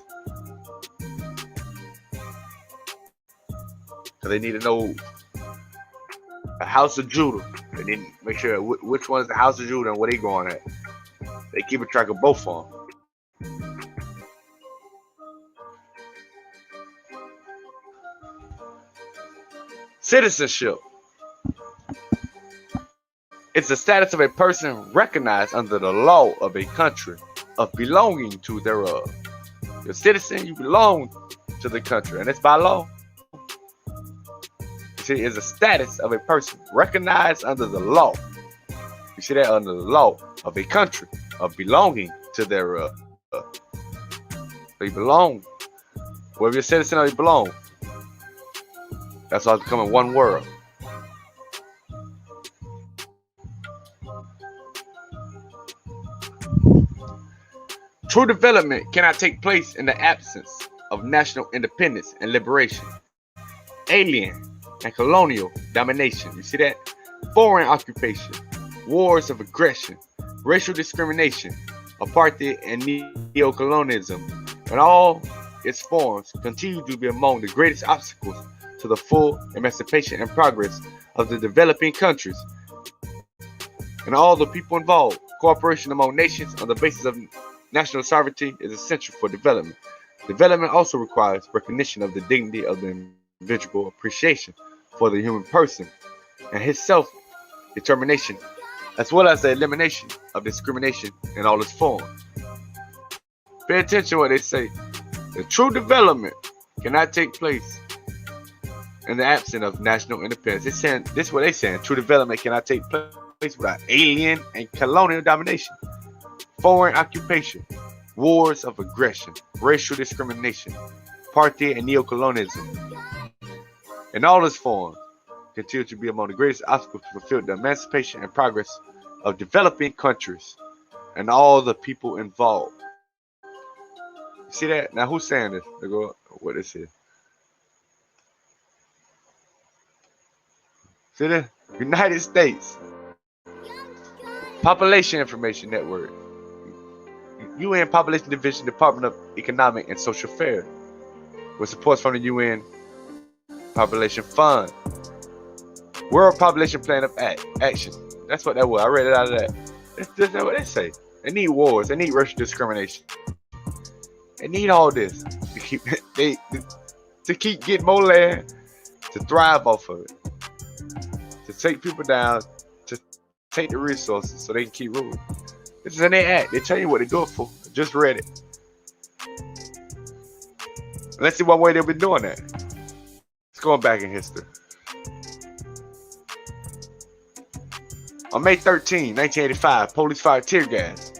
So they need to know the House of Judah. They need to make sure which one is the House of Judah and where they going at. They keep a track of both of them. Citizenship. It's the status of a person recognized under the law of a country, of belonging to thereof. You're a citizen, you belong to the country, and it's by law. You see, it's a status of a person recognized under the law. You see that? Under the law of a country, of belonging to thereof. So you belong. Whether you're a citizen or you belong, that's all becoming one world. True development cannot take place in the absence of national independence and liberation. Alien and colonial domination, you see that? Foreign occupation, wars of aggression, racial discrimination, apartheid, and neocolonialism, and all its forms continue to be among the greatest obstacles to the full emancipation and progress of the developing countries and all the people involved. Cooperation among nations on the basis of national sovereignty is essential for development. Development also requires recognition of the dignity of the individual, appreciation for the human person and his self-determination, as well as the elimination of discrimination in all its forms. Pay attention to what they say. The true development cannot take place in the absence of national independence. They're saying, this is what they're saying. True development cannot take place without alien and colonial domination, foreign occupation, wars of aggression, racial discrimination, apartheid, and neocolonialism, in all its forms, continue to be among the greatest obstacles to fulfill the emancipation and progress of developing countries and all the people involved. You see that? Now, who's saying this? They go, what is it? See that? United States Population Information Network, UN Population Division, Department of Economic and Social Affairs, with support from the UN Population Fund, World Population Plan of Action. That's what that was. I read it out of that. That's what they say. They need wars. They need racial discrimination. They need all this to keep to keep getting more land, to thrive off of it, to take people down, to take the resources so they can keep ruling. This is in their act. They tell you what they do it for. I just read it. Let's see what way they've been doing that. Let's go back in history. On May 13, 1985, police fired tear gas,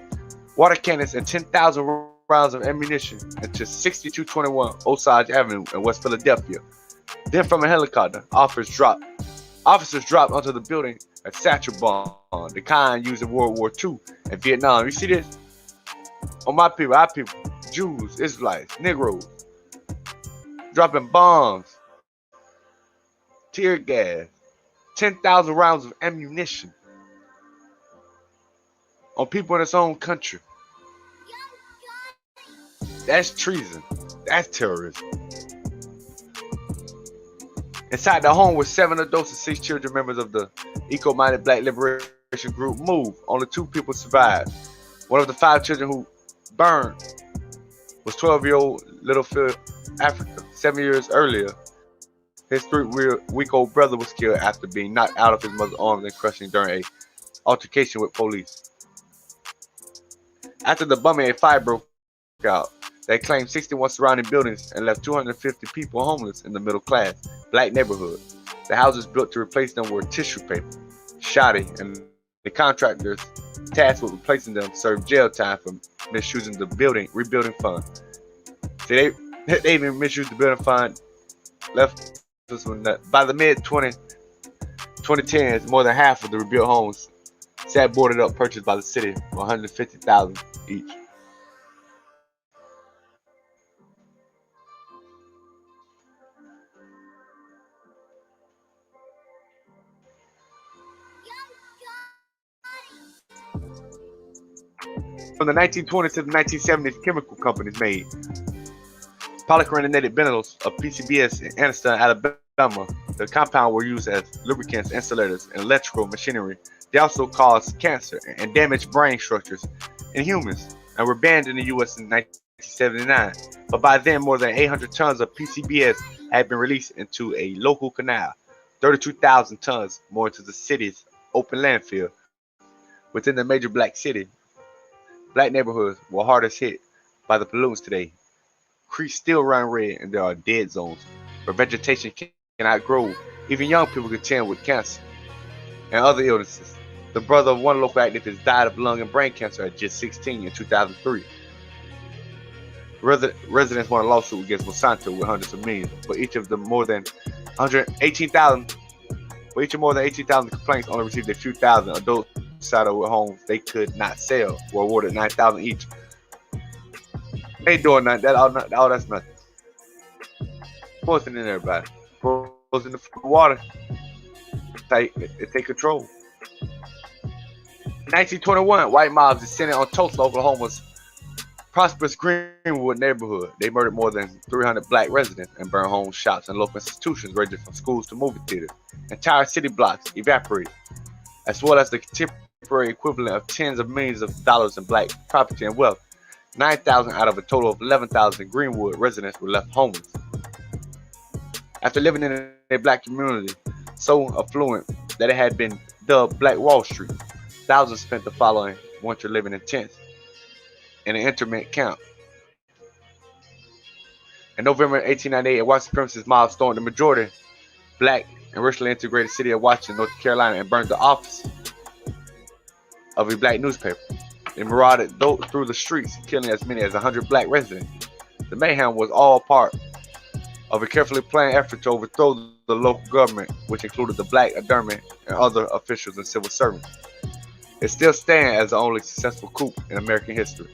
water cannons, and 10,000 rounds of ammunition into 6221 Osage Avenue in West Philadelphia. Then from a helicopter, officers dropped onto the building a satchel bomb, the kind used in World War II and Vietnam. You see this? On my people, our people, Jews, Israelites, Negroes, dropping bombs, tear gas, 10,000 rounds of ammunition on people in its own country. That's treason. That's terrorism. Inside the home were 7 adults and 6 children, members of the eco-minded Black liberation group MOVE. Only 2 people survived. One of the 5 children who burned was 12-year-old little Phil Africa. 7 years earlier, his 3-week-old brother was killed after being knocked out of his mother's arms and crushing during a altercation with police. After the bombing, a fire broke out. They claimed 61 surrounding buildings and left 250 people homeless in the middle class Black neighborhood. The houses built to replace them were tissue paper, shoddy, and the contractors tasked with replacing them served jail time for misusing the rebuilding fund. See, they even misused the building fund. Left us with nothing. By the mid 2010s, more than half of the rebuilt homes sat boarded up, purchased by the city for $150,000 each. From the 1920s to the 1970s, chemical companies made polychlorinated vinyls of PCBs in Anniston, Alabama. The compound were used as lubricants, insulators, and electrical machinery. They also caused cancer and damaged brain structures in humans and were banned in the U.S. in 1979. But by then, more than 800 tons of PCBs had been released into a local canal, 32,000 tons more into the city's open landfill. Within the major Black city, Black neighborhoods were hardest hit by the pollutants today. Creeks still run red, and there are dead zones where vegetation cannot grow. Even young people contend with cancer and other illnesses. The brother of one local activist died of lung and brain cancer at just 16 in 2003. Residents won a lawsuit against Monsanto with hundreds of millions, but each of them more than 118,000. For each of more than 18,000 complaints, only received a few thousand. Adults saddled with homes they could not sell were awarded 9,000 each. They ain't doing nothing. That's nothing. Poisoning everybody. Poisoning the water. They take control. In 1921, white mobs descended on Tulsa, Oklahoma's prosperous Greenwood neighborhood. They murdered more than 300 Black residents and burned homes, shops, and local institutions ranging from schools to movie theaters. Entire city blocks evaporated, as well as the contemporary equivalent of tens of millions of dollars in Black property and wealth. 9,000 out of a total of 11,000 Greenwood residents were left homeless. After living in a Black community so affluent that it had been dubbed Black Wall Street, thousands spent the following winter living in tents in an interment camp. In November 1898, a white supremacist mob stormed the majority Black and racially integrated city of Washington, North Carolina, and burned the office of a Black newspaper. They marauded through the streets, killing as many as 100 Black residents. The mayhem was all part of a carefully planned effort to overthrow the local government, which included the Black aldermen and other officials and civil servants. It still stands as the only successful coup in American history.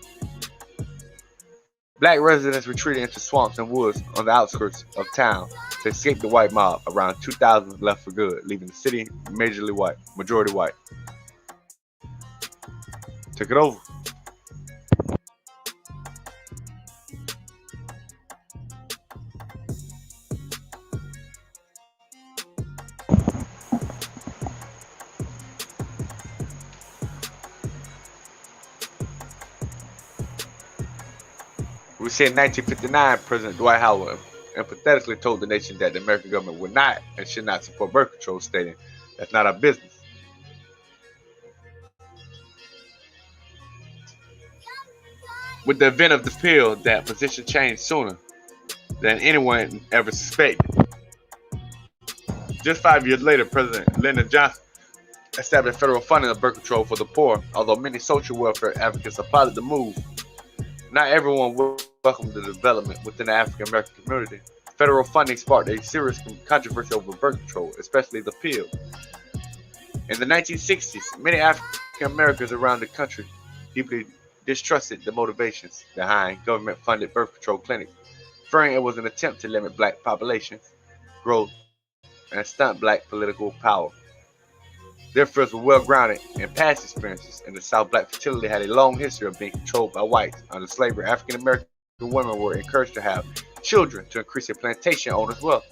Black residents retreated into swamps and woods on the outskirts of town to escape the white mob. Around 2,000 left for good, leaving the city majority white. Took it over. We see in 1959, President Dwight Howard empathetically told the nation that the American government would not and should not support birth control, stating, "That's not our business." With the event of the pill, that position changed sooner than anyone ever suspected. Just 5 years later, President Lyndon Johnson established federal funding of birth control for the poor. Although many social welfare advocates applauded the move, not everyone welcomed the development within the African American community. Federal funding sparked a serious controversy over birth control, especially the pill. In the 1960s, many African Americans around the country deeply distrusted the motivations behind government-funded birth control clinics, fearing it was an attempt to limit black population growth and stunt black political power. Their fears were well grounded in past experiences. In the South, black fertility had a long history of being controlled by whites. Under slavery, African American women were encouraged to have children to increase their plantation owners' wealth.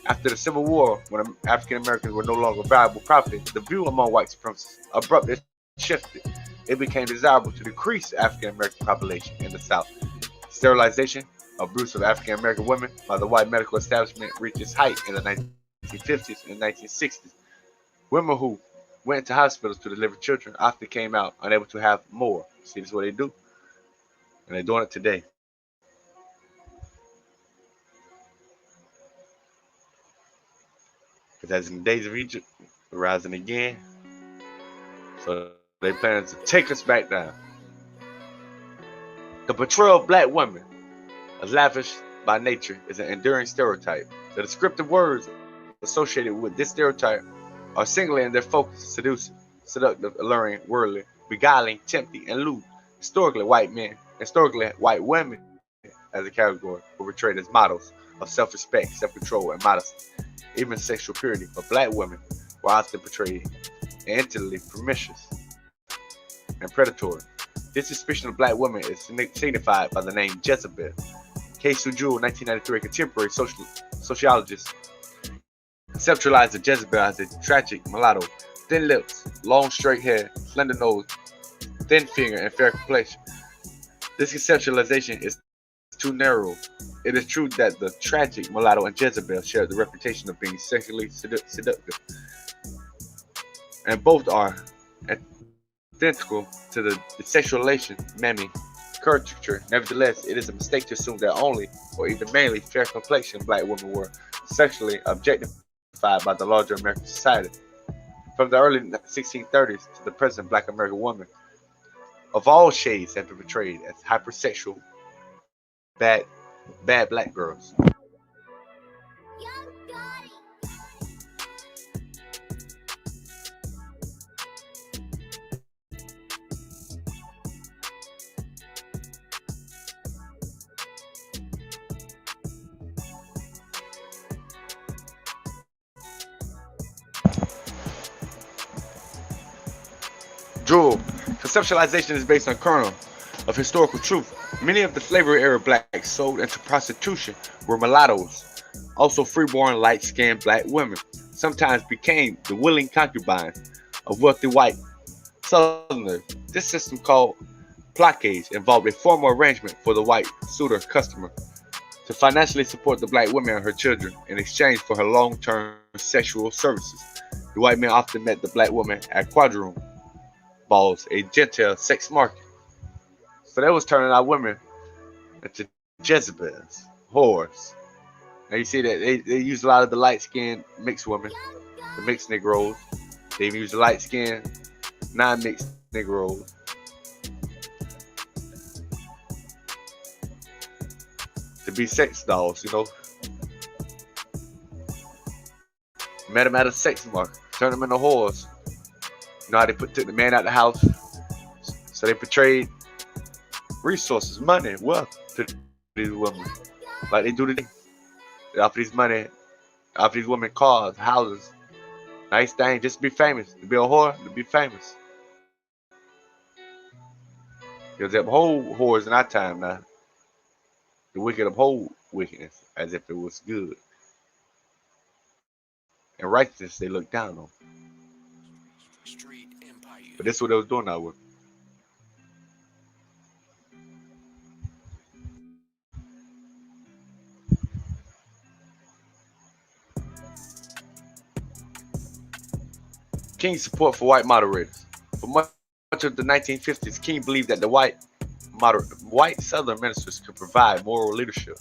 After the Civil War, when African Americans were no longer valuable property, the view among white supremacists abruptly shifted. It became desirable to decrease the African American population in the South. Sterilization, abuse of African American women by the white medical establishment reached its height in the 1950s and 1960s. Women who went to hospitals to deliver children often came out unable to have more. See, this is what they do, and they're doing it today. Because as in the days of Egypt, we're rising again. So they plan to take us back down. The portrayal of black women as lavish by nature is an enduring stereotype. The descriptive words associated with this stereotype are singular in their focus: seductive, seductive, alluring, worldly, beguiling, tempting, and lewd. Historically, white women as a category were portrayed as models of self-respect, self-control, and modesty, even sexual purity. But black women were often portrayed intellectually promiscuous and predatory. This suspicion of black women is signified by the name Jezebel. K. Sujul, 1993, a contemporary sociologist, conceptualized the Jezebel as a tragic mulatto, thin lips, long straight hair, slender nose, thin finger, and fair complexion. This conceptualization is too narrow. It is true that the tragic mulatto and Jezebel share the reputation of being sexually seductive, and both are identical to the sexualization Mammy caricature. Nevertheless, it is a mistake to assume that only, or even mainly, fair-complexioned black women were sexually objectified by the larger American society. From the early 1630s to the present, black American women of all shades have been portrayed as hypersexual, bad black girls. Jewel, conceptualization is based on kernel of historical truth. Many of the slavery era blacks sold into prostitution were mulattoes, also freeborn light-skinned black women, sometimes became the willing concubines of wealthy white southerners. This system, called plaquage, involved a formal arrangement for the white suitor customer to financially support the black woman and her children in exchange for her long-term sexual services. The white men often met the black woman at quadroon balls, a Gentile sex market. So they was turning our women into Jezebels, whores. Now you see that they use a lot of the light-skinned mixed women, the mixed Negroes. They even use the light-skinned non-mixed Negroes. To be sex dolls, you know. Met them at a sex market, turned them into whores. You know how they took the man out the house, so they portrayed resources, money, wealth to these women, like they do today. They offer these money, offer these women cars, houses, nice thing, just to be famous, to be a whore, to be famous. Because they uphold whores in our time now. The wicked uphold wickedness as if it was good, and righteousness they look down on. But this is what they was doing now with. King's support for white moderators. For much of the 1950s, King believed that the white Southern ministers could provide moral leadership.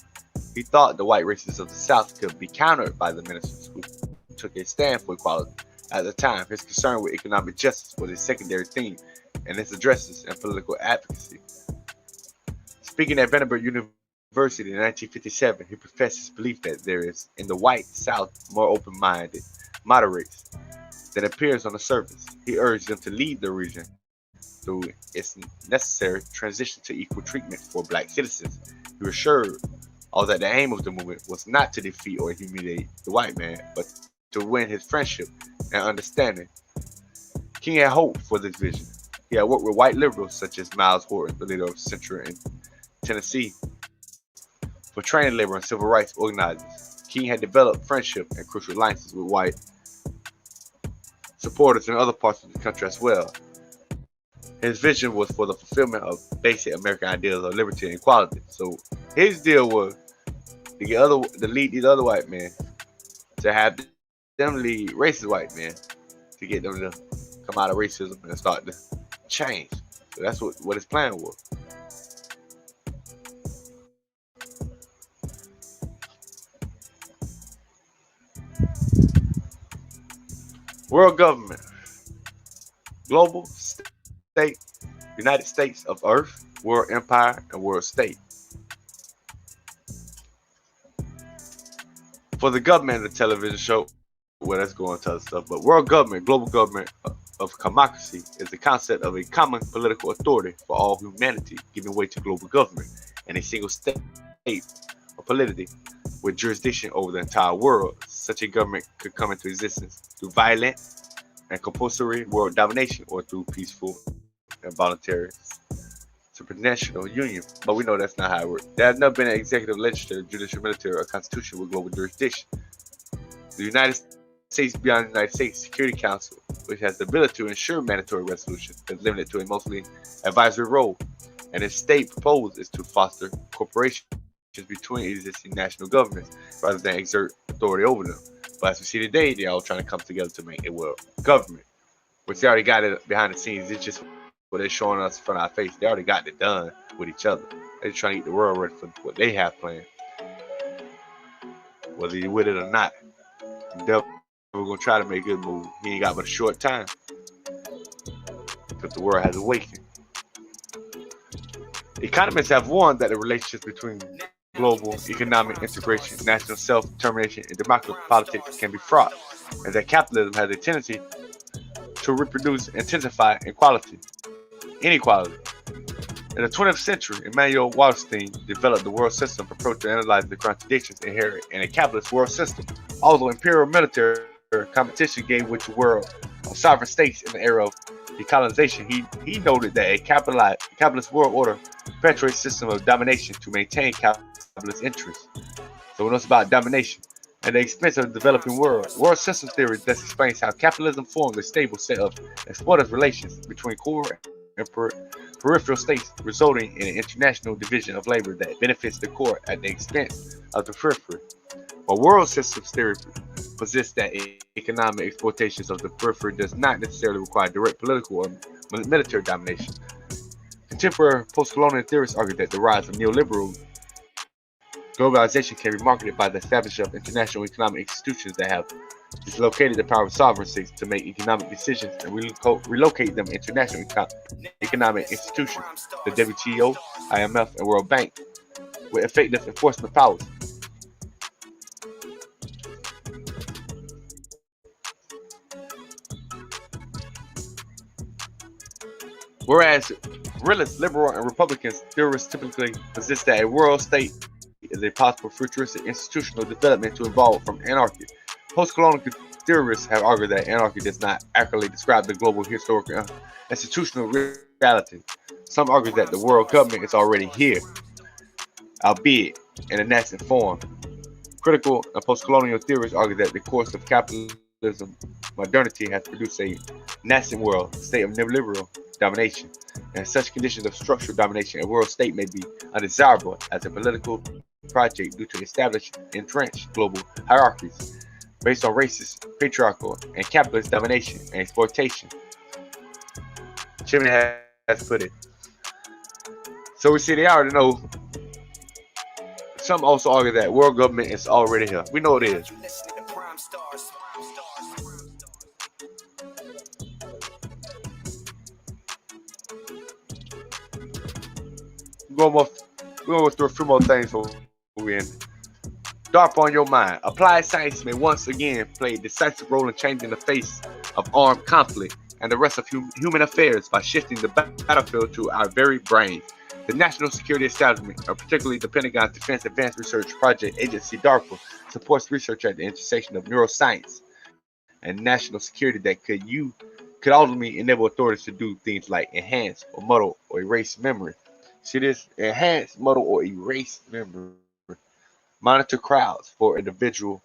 He thought the white racists of the South could be countered by the ministers who took a stand for equality. At the time, his concern with economic justice was a secondary theme in his addresses and political advocacy. Speaking at Vanderbilt University in 1957, he professed his belief that there is, in the white South, more open-minded moderates than appears on the surface. He urged them to lead the region through its necessary transition to equal treatment for black citizens. He assured all that the aim of the movement was not to defeat or humiliate the white man, but to win his friendship and understanding. King had hope for this vision. He had worked with white liberals such as Miles Horton, the leader of Central in Tennessee, for training labor and civil rights organizers. King had developed friendship and crucial alliances with white supporters in other parts of the country as well. His vision was for the fulfillment of basic American ideals of liberty and equality. So his deal was to lead these other white men, to have them lead racist white men, to get them to come out of racism and start to change. So that's what his plan was. World government, global, state, United States of Earth, world empire, and world state. For the government of the television show, well, that's going to other stuff, but world government, global government of democracy is the concept of a common political authority for all humanity, giving way to global government and a single state or polity with jurisdiction over the entire world. Such a government could come into existence through violent and compulsory world domination or through peaceful and voluntary supranational union. But we know that's not how it works. There has never been an executive, legislative, judicial, military, or constitution with global jurisdiction. The United States beyond the United States Security Council, which has the ability to ensure mandatory resolution, is limited to a mostly advisory role, and its state proposed is to foster cooperation between existing national governments rather than exert authority over them. But as we see today, they're all trying to come together to make a world government, which they already got it behind the scenes. It's just what they're showing us in front of our face. They already got it done with each other. They're trying to get the world ready for what they have planned. Whether you're with it or not, the devil gonna try to make a good move. He ain't got but a short time because the world has awakened. Economists have warned that the relationships between global economic integration, national self-determination, and democratic politics can be fraught, and that capitalism has a tendency to reproduce and intensify inequality. In the 20th century, Emmanuel Wallerstein developed the world system approach to analyze the contradictions inherent in a capitalist world system. Although imperial military competition gave way to world of sovereign states in the era of decolonization, he noted that a capitalist world order perpetuates a system of domination to maintain capitalist interests. So we know it's about domination at the expense of the developing world. World system theory thus explains how capitalism forms a stable set of exploitative relations between core and peripheral states, resulting in an international division of labor that benefits the core at the expense of the periphery. While world systems theory posits that economic exploitations of the periphery does not necessarily require direct political or military domination, contemporary post-colonial theorists argue that the rise of neoliberal globalization can be marketed by the establishment of international economic institutions that have dislocated the power of sovereign states to make economic decisions and relocate them to international economic institutions, the WTO, IMF, and World Bank, with effective enforcement powers. Whereas realists, liberal, and Republican theorists typically posit that a world state is a possible futuristic institutional development to evolve from anarchy. Post-colonial theorists have argued that anarchy does not accurately describe the global historical institutional reality. Some argue that the world government is already here, albeit in a nascent form. Critical and post-colonial theorists argue that the course of capitalism modernity has produced a nascent world, a state of neoliberal domination. And such conditions of structural domination, a world state may be undesirable as a political project due to established, entrenched global hierarchies. based on racist, patriarchal, and capitalist domination and exploitation. Chimney has put it. So we see they already know. Some also argue that world government is already here. We know it is. We're going to go through a few more things before we end. DARPA on your mind. Applied science may once again play a decisive role in changing the face of armed conflict and the rest of human affairs by shifting the battlefield to our very brain. The National Security Establishment, or particularly the Pentagon's Defense Advanced Research Project Agency DARPA, supports research at the intersection of neuroscience and national security that could ultimately enable authorities to do things like enhance or muddle or erase memory. See this? Enhance, muddle, or erase memory. Monitor crowds for individuals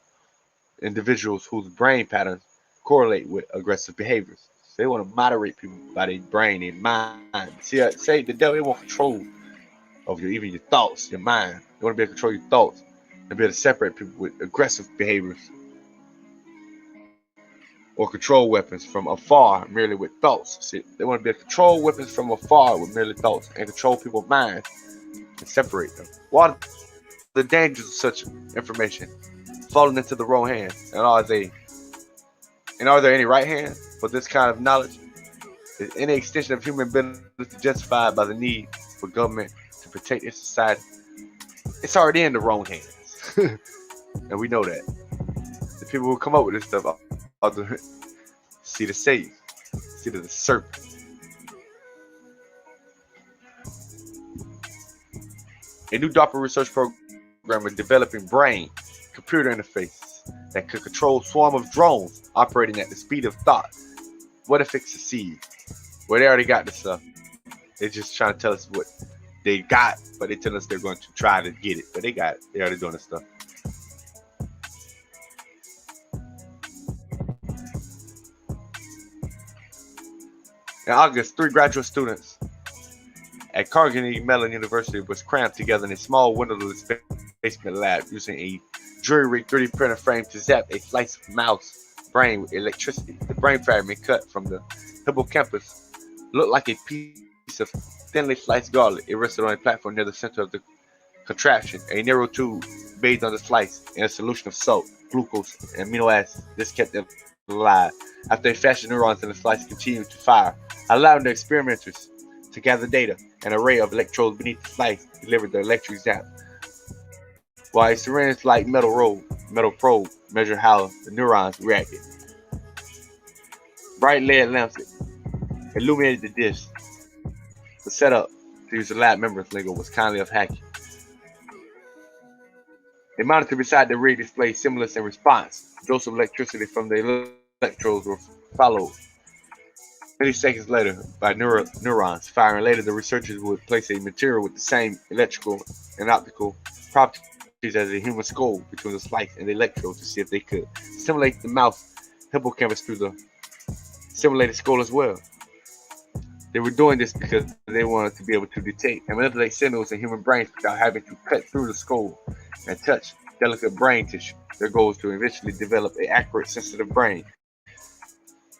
whose brain patterns correlate with aggressive behaviors. So they want to moderate people by their brain and mind. See, say the devil, they want control of even your thoughts, your mind. They want to be able to control your thoughts and be able to separate people with aggressive behaviors or control weapons from afar merely with thoughts. See, they want to be able to control weapons from afar with merely thoughts and control people's minds and separate them. What are the dangers of such information? Falling into the wrong hands. And are there any right hands for this kind of knowledge? Is any extension of human ability justified by the need for government to protect its society? It's already in the wrong hands. And we know that. The people who come up with this stuff are the see the sage, see the serpent. A new DARPA research program is developing brain-computer interfaces that could control a swarm of drones operating at the speed of thought. What if it succeeds? Well, they already got this stuff. They're just trying to tell us what they got, but they tell us they're going to try to get it. But they got it. They're already doing this stuff. In August, 3 graduate students at Carnegie Mellon University was crammed together in a small windowless basement lab using a jury-rigged 3D printer frame to zap a slice of mouse brain with electricity. The brain fragment cut from the hippocampus looked like a piece of thinly sliced garlic. It rested on a platform near the center of the contraption. A narrow tube bathed on the slice in a solution of salt, glucose, and amino acids. This kept them alive. After a fashioned neurons in the slice continued to fire, allowing the experimenters to gather data. An array of electrodes beneath the slice delivered the electric zap, while a syringe-like metal probe measured how the neurons reacted. Bright LED lamps illuminated the disk. The setup, to use the lab members' lingo, was kindly of hacking. A monitor beside the rig displayed stimulus and response. Dose of electricity from the electrodes were followed many seconds later by neurons firing. Later, the researchers would place a material with the same electrical and optical properties as a human skull between the slice and the electrode to see if they could stimulate the mouse hippocampus through the simulated skull as well. They were doing this because they wanted to be able to detect and manipulate signals in human brains without having to cut through the skull and touch delicate brain tissue. Their goal is to eventually develop an accurate, sensitive brain.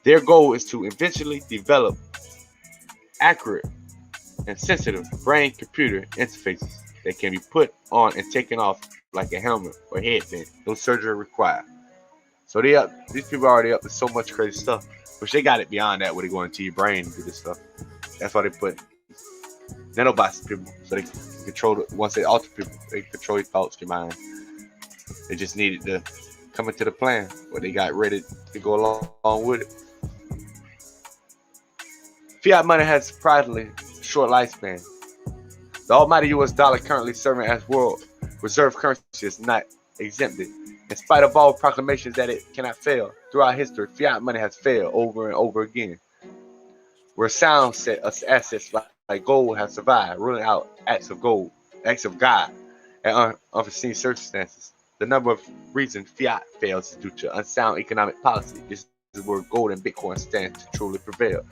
Their goal is to eventually develop accurate and sensitive brain-computer interfaces that can be put on and taken off like a helmet or headband. No surgery required. So these people are already up to so much crazy stuff. Which they got it beyond that, where they go into your brain and do this stuff. That's why they put nanobots in people, so they can control it. Once they alter people, they can control your thoughts, your mind. They just needed to come into the plan, but they got ready to go along with it. Fiat money has surprisingly short lifespan. The almighty US dollar, currently serving as world reserve currency, is not exempted. In spite of all proclamations that it cannot fail, throughout history, fiat money has failed over and over again. Where sound set assets like gold have survived, ruling out acts of God, and unforeseen circumstances. The number of reasons fiat fails is due to unsound economic policy. This is where gold and Bitcoin stand to truly prevail.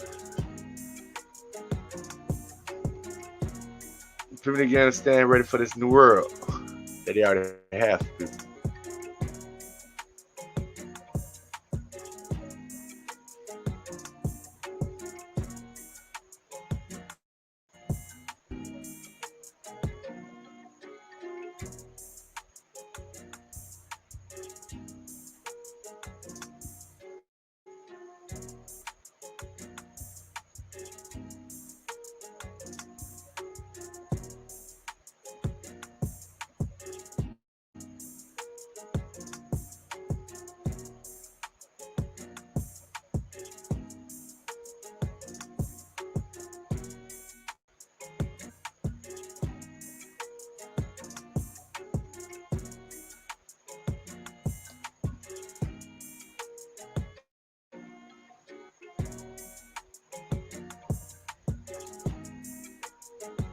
People need to understand, ready for this new world that they already have.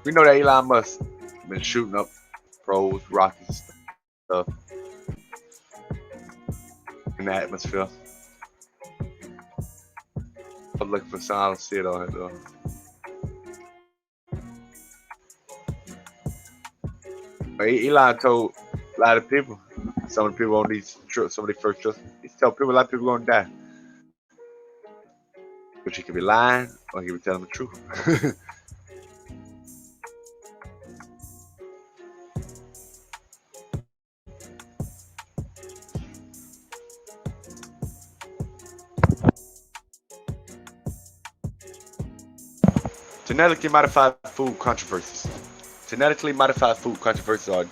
We know that Elon Musk been shooting up pros, rockets, stuff in the atmosphere. I'm looking for some. I don't see it on it though. But Elon told a lot of people, some of the people on these trips, some of the first trips, he told people a lot of people gonna die. But you could be lying or you could be telling the truth. Genetically modified food controversies. Genetically modified food controversies are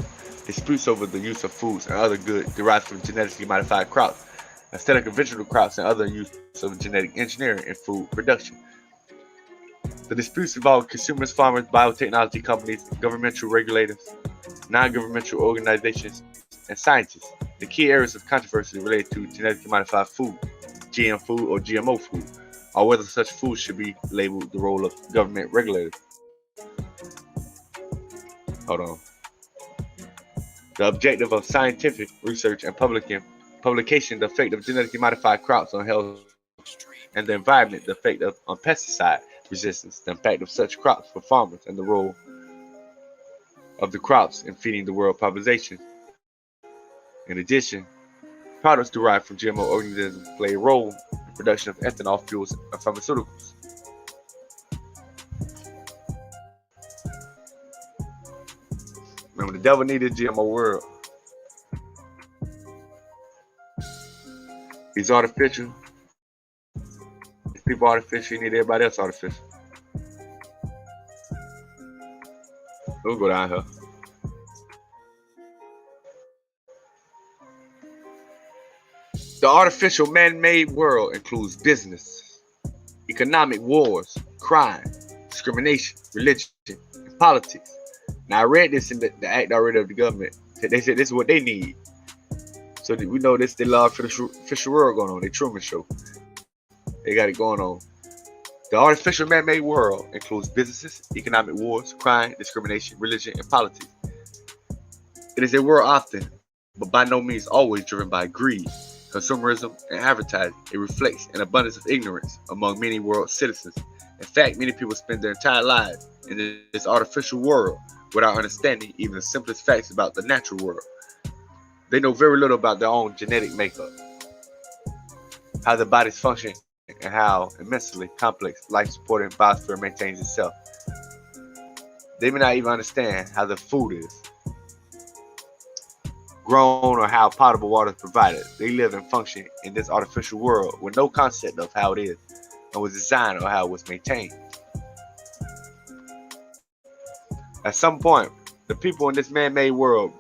disputes over the use of foods and other goods derived from genetically modified crops instead of conventional crops and other use of genetic engineering in food production. The disputes involve consumers, farmers, biotechnology companies, governmental regulators, non-governmental organizations, and scientists. The key areas of controversy related to genetically modified food, GM food or GMO food, or whether such food should be labeled the role of government regulators. Hold on. The objective of scientific research and publication, the effect of genetically modified crops on health and the environment, the effect on pesticide resistance, the impact of such crops for farmers, and the role of the crops in feeding the world population. In addition, products derived from GMO organisms play a role in production of ethanol, fuels, and pharmaceuticals. Remember, the devil needed a GMO world. He's artificial. If people artificial, you need everybody else artificial. We'll go down here. The artificial man-made world includes business, economic wars, crime, discrimination, religion, and politics. Now, I read this in the act already of the government. They said this is what they need. So we know this the artificial world going on. The Truman Show. They got it going on. The artificial man-made world includes businesses, economic wars, crime, discrimination, religion, and politics. It is a world often, but by no means always, driven by greed, consumerism, and advertising. It reflects an abundance of ignorance among many world citizens. In fact, many people spend their entire lives in this artificial world without understanding even the simplest facts about the natural world. They know very little about their own genetic makeup, how their bodies function, and how immensely complex life-supporting biosphere maintains itself. They may not even understand how the food is grown or how potable water is provided. They live and function in this artificial world with no concept of how it is and was designed or how it was maintained. At some point, the people in this man-made world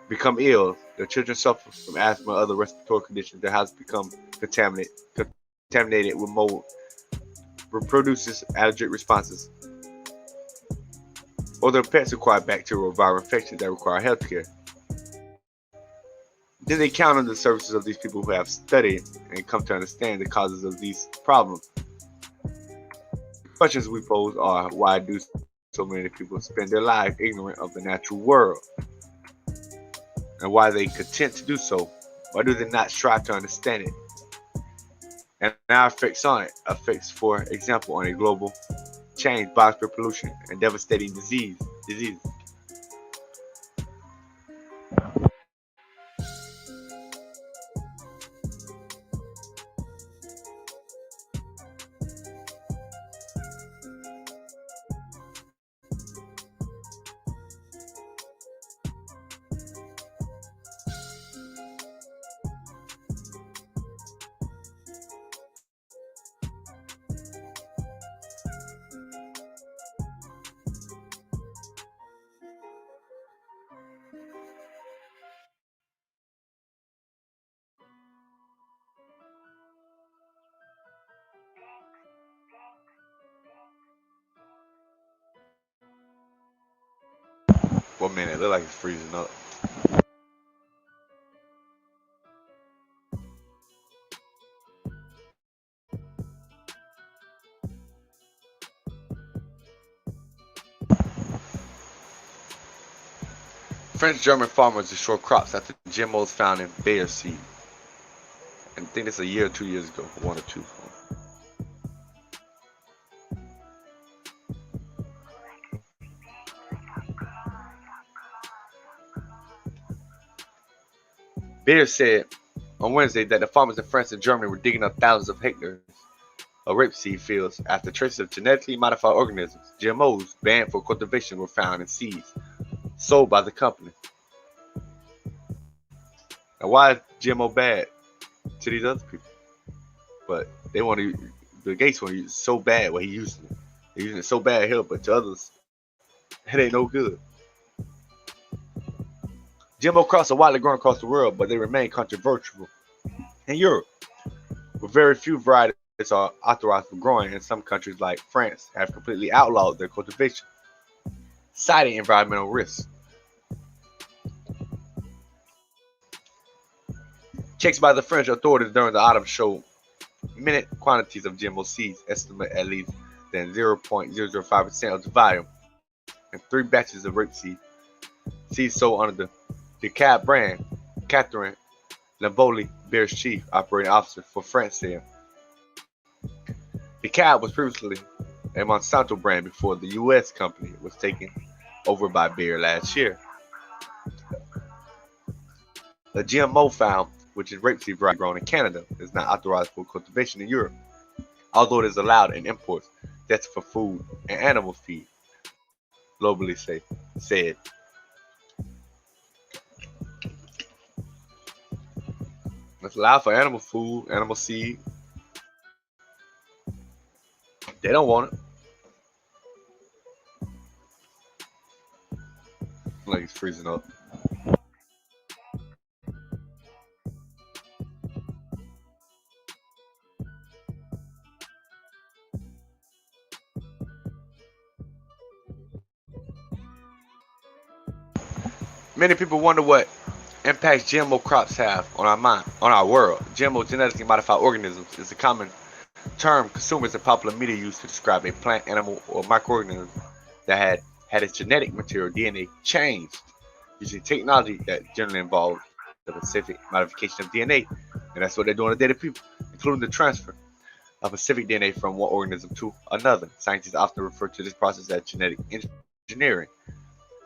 become ill. Their children suffer from asthma and other respiratory conditions. Their houses become contaminated with mold, produces allergic responses, or their pets acquire bacterial or viral infections that require health care. Then they count on the services of these people who have studied and come to understand the causes of these problems. The questions we pose are, why do so many people spend their life ignorant of the natural world? And why are they content to do so? Why do they not strive to understand it? And our effects on it, effects, for example, on a global change, biosphere pollution, and devastating diseases. 1 minute, it look like it's freezing up. French-German farmers destroy crops after GMOs found in Bayer seed. And I think this is a year or 2 years ago, 1 or 2. Bayer said on Wednesday that the farmers in France and Germany were digging up thousands of hectares of rapeseed fields after traces of genetically modified organisms, GMOs, banned for cultivation were found in seeds sold by the company. Now, why is GMO bad to these other people? But they want to, Bill Gates want to use it so bad what he using it. He's using it so bad here, but to others, it ain't no good. GMO crops are widely grown across the world, but they remain controversial in Europe, where very few varieties are authorized for growing, and some countries like France have completely outlawed their cultivation, citing environmental risks. Checks by the French authorities during the autumn showed minute quantities of GMO seeds, estimate at least than 0.005% of the volume, and 3 batches of rapeseed seeds sold under the DeCab brand. Catherine Lavoli, Bayer's chief operating officer for France, said DeCab was previously a Monsanto brand before the U.S. company was taken over by Bayer last year. The GMO found, which is rapeseed variety grown in Canada, is not authorized for cultivation in Europe, although it is allowed in imports destined for food and animal feed, globally said. It's allowed for animal food, animal seed. They don't want it. Like it's freezing up. Many people wonder what impacts GMO crops have on our world. GMO, genetically modified organisms, is a common term consumers and popular media use to describe a plant, animal, or microorganism that had its genetic material DNA changed using technology that generally involves the specific modification of DNA. And that's what they're doing today to people, including the transfer of specific DNA from one organism to another. Scientists often refer to this process as genetic engineering.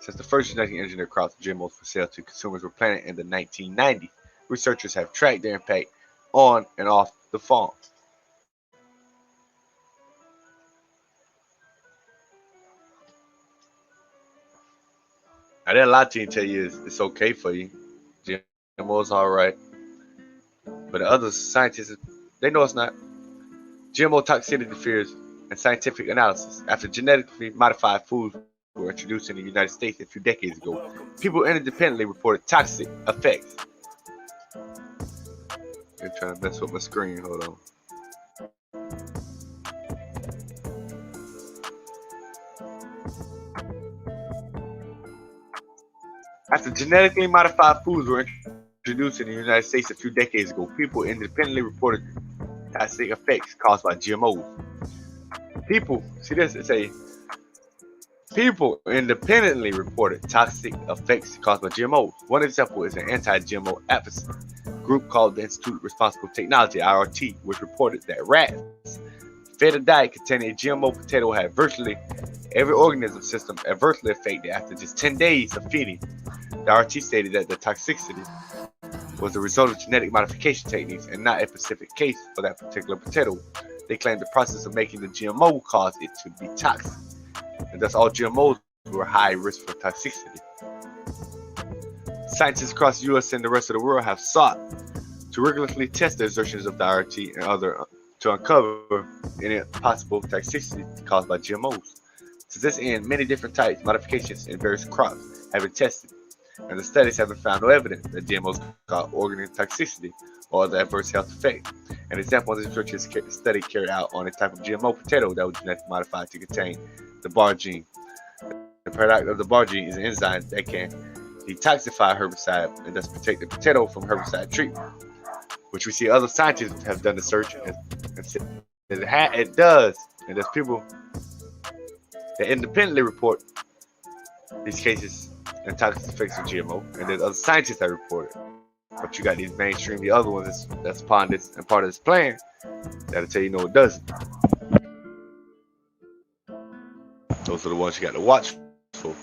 Since the first genetically engineered crops of GMOs for sale to consumers were planted in the 1990s, researchers have tracked their impact on and off the farm. Now, there are a lot of teams tell you it's okay for you. GMO's all right. But the other scientists, they know it's not. GMO toxicity fears and scientific analysis. After genetically modified foods were introduced in the United States a few decades ago, people independently reported toxic effects. They're trying to mess with my screen. Hold on. After genetically modified foods were introduced in the United States a few decades ago, people independently reported toxic effects caused by GMOs. People independently reported toxic effects caused by GMOs. One example is an anti-GMO advocacy group called the Institute of Responsible Technology, IRT, which reported that rats fed a diet containing a GMO potato had virtually every organism system adversely affected after just 10 days of feeding. The IRT stated that the toxicity was the result of genetic modification techniques and not a specific case for that particular potato. They claimed the process of making the GMO caused it to be toxic, and thus all GMOs were high risk for toxicity. Scientists across the U.S. and the rest of the world have sought to rigorously test the assertions of the IRT and other to uncover any possible toxicity caused by GMOs. To this end, many different types, modifications, and various crops have been tested, and the studies have found no evidence that GMOs cause organ toxicity or other adverse health effects. An example of this research is a study carried out on a type of GMO potato that was genetically modified to contain the BAR gene. The product of the BAR gene is an enzyme that can detoxify herbicide and thus protect the potato from herbicide treatment, which we see other scientists have done the search and said it does. And there's people that independently report these cases and toxic effects of GMO, and there's other scientists that report it. But you got these mainstream, the other ones that's pundits and part of this plan that'll tell you no, it doesn't. Those are the ones you got to watch for.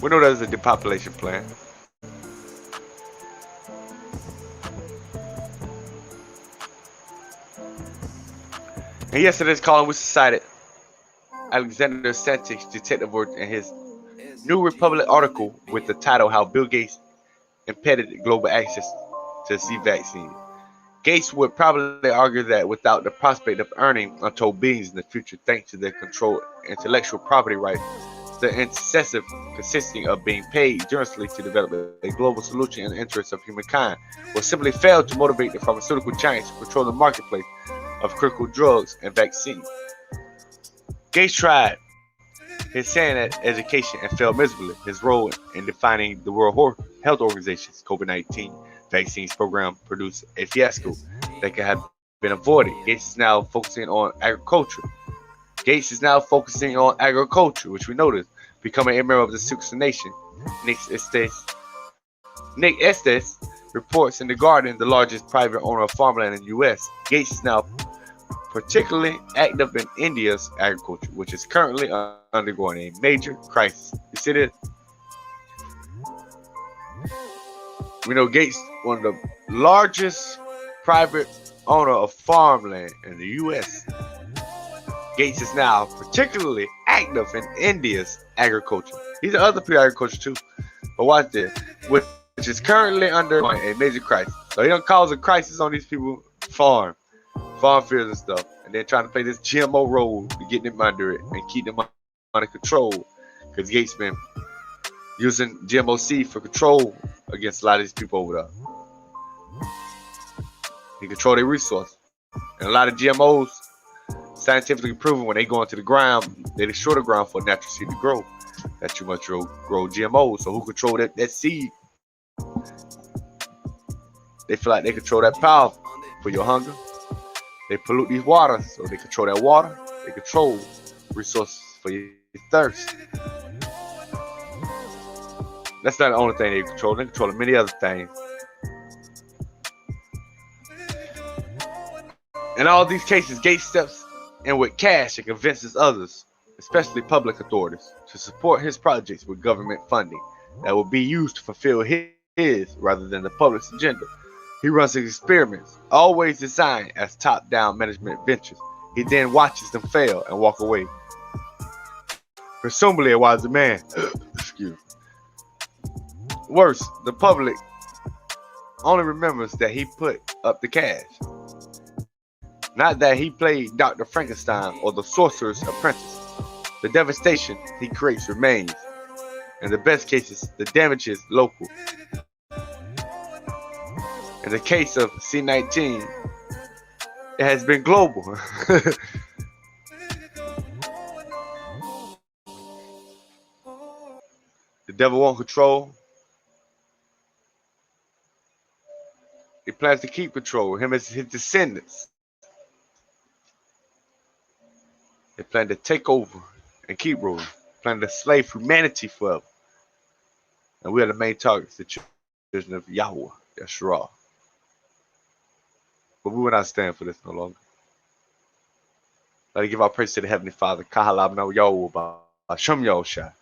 We know there's a depopulation plan. And yesterday's call, we cited Alexander Santik's detective work in his New Republic article with the title "How Bill Gates Impeded Global Access to the Vaccine." Gates would probably argue that without the prospect of earning untold billions in the future thanks to their controlled intellectual property rights, the incentive consisting of being paid generously to develop a global solution in the interests of humankind will simply fail to motivate the pharmaceutical giants to control the marketplace of critical drugs and vaccines. Gates tried his hand at education and failed miserably. His role in defining the World Health Organization's COVID-19 vaccines program produced a fiasco that could have been avoided. Gates is now focusing on agriculture. Which we noticed, becoming a member of the Sioux Nation. Nick Estes reports in The Guardian, the largest private owner of farmland in the U.S. Gates is now particularly active in India's agriculture, which is currently undergoing a major crisis. You see this? We know Gates, one of the largest private owner of farmland in the U.S. Gates is now particularly active in India's agriculture. These are other people agriculture too. But watch this, which is currently undergoing a major crisis. So he don't cause a crisis on these people farm fields and stuff, and then trying to play this GMO role to get them under it and keep them under control. Because Gates been using GMO seed for control against a lot of these people over there. He control their resources, and a lot of GMOs scientifically proven when they go into the ground, they destroy the ground for a natural seed to grow. That too much grow GMOs. So who control that seed? They feel like they control that power for your hunger. They pollute these waters, so they control that water. They control resources for your thirst. That's not the only thing they control. They control many other things. In all these cases, Gates steps in with cash and convinces others, especially public authorities, to support his projects with government funding that will be used to fulfill his rather than the public's agenda. He runs his experiments, always designed as top-down management ventures. He then watches them fail and walk away. Presumably a wiser man. Excuse me. Worse, the public only remembers that he put up the cash. Not that he played Dr. Frankenstein or the sorcerer's apprentice. The devastation he creates remains. In the best cases, the damage is local. In the case of C-19, it has been global. The devil won't control. He plans to keep control. Him as his descendants. They plan to take over and keep ruling. Plan to slave humanity forever. And we are the main targets, the children of Yahweh, Yeshua. But we will not stand for this no longer. Let us give our praise to the Heavenly Father. Kahalab no Yahweh, Shem Yahushua.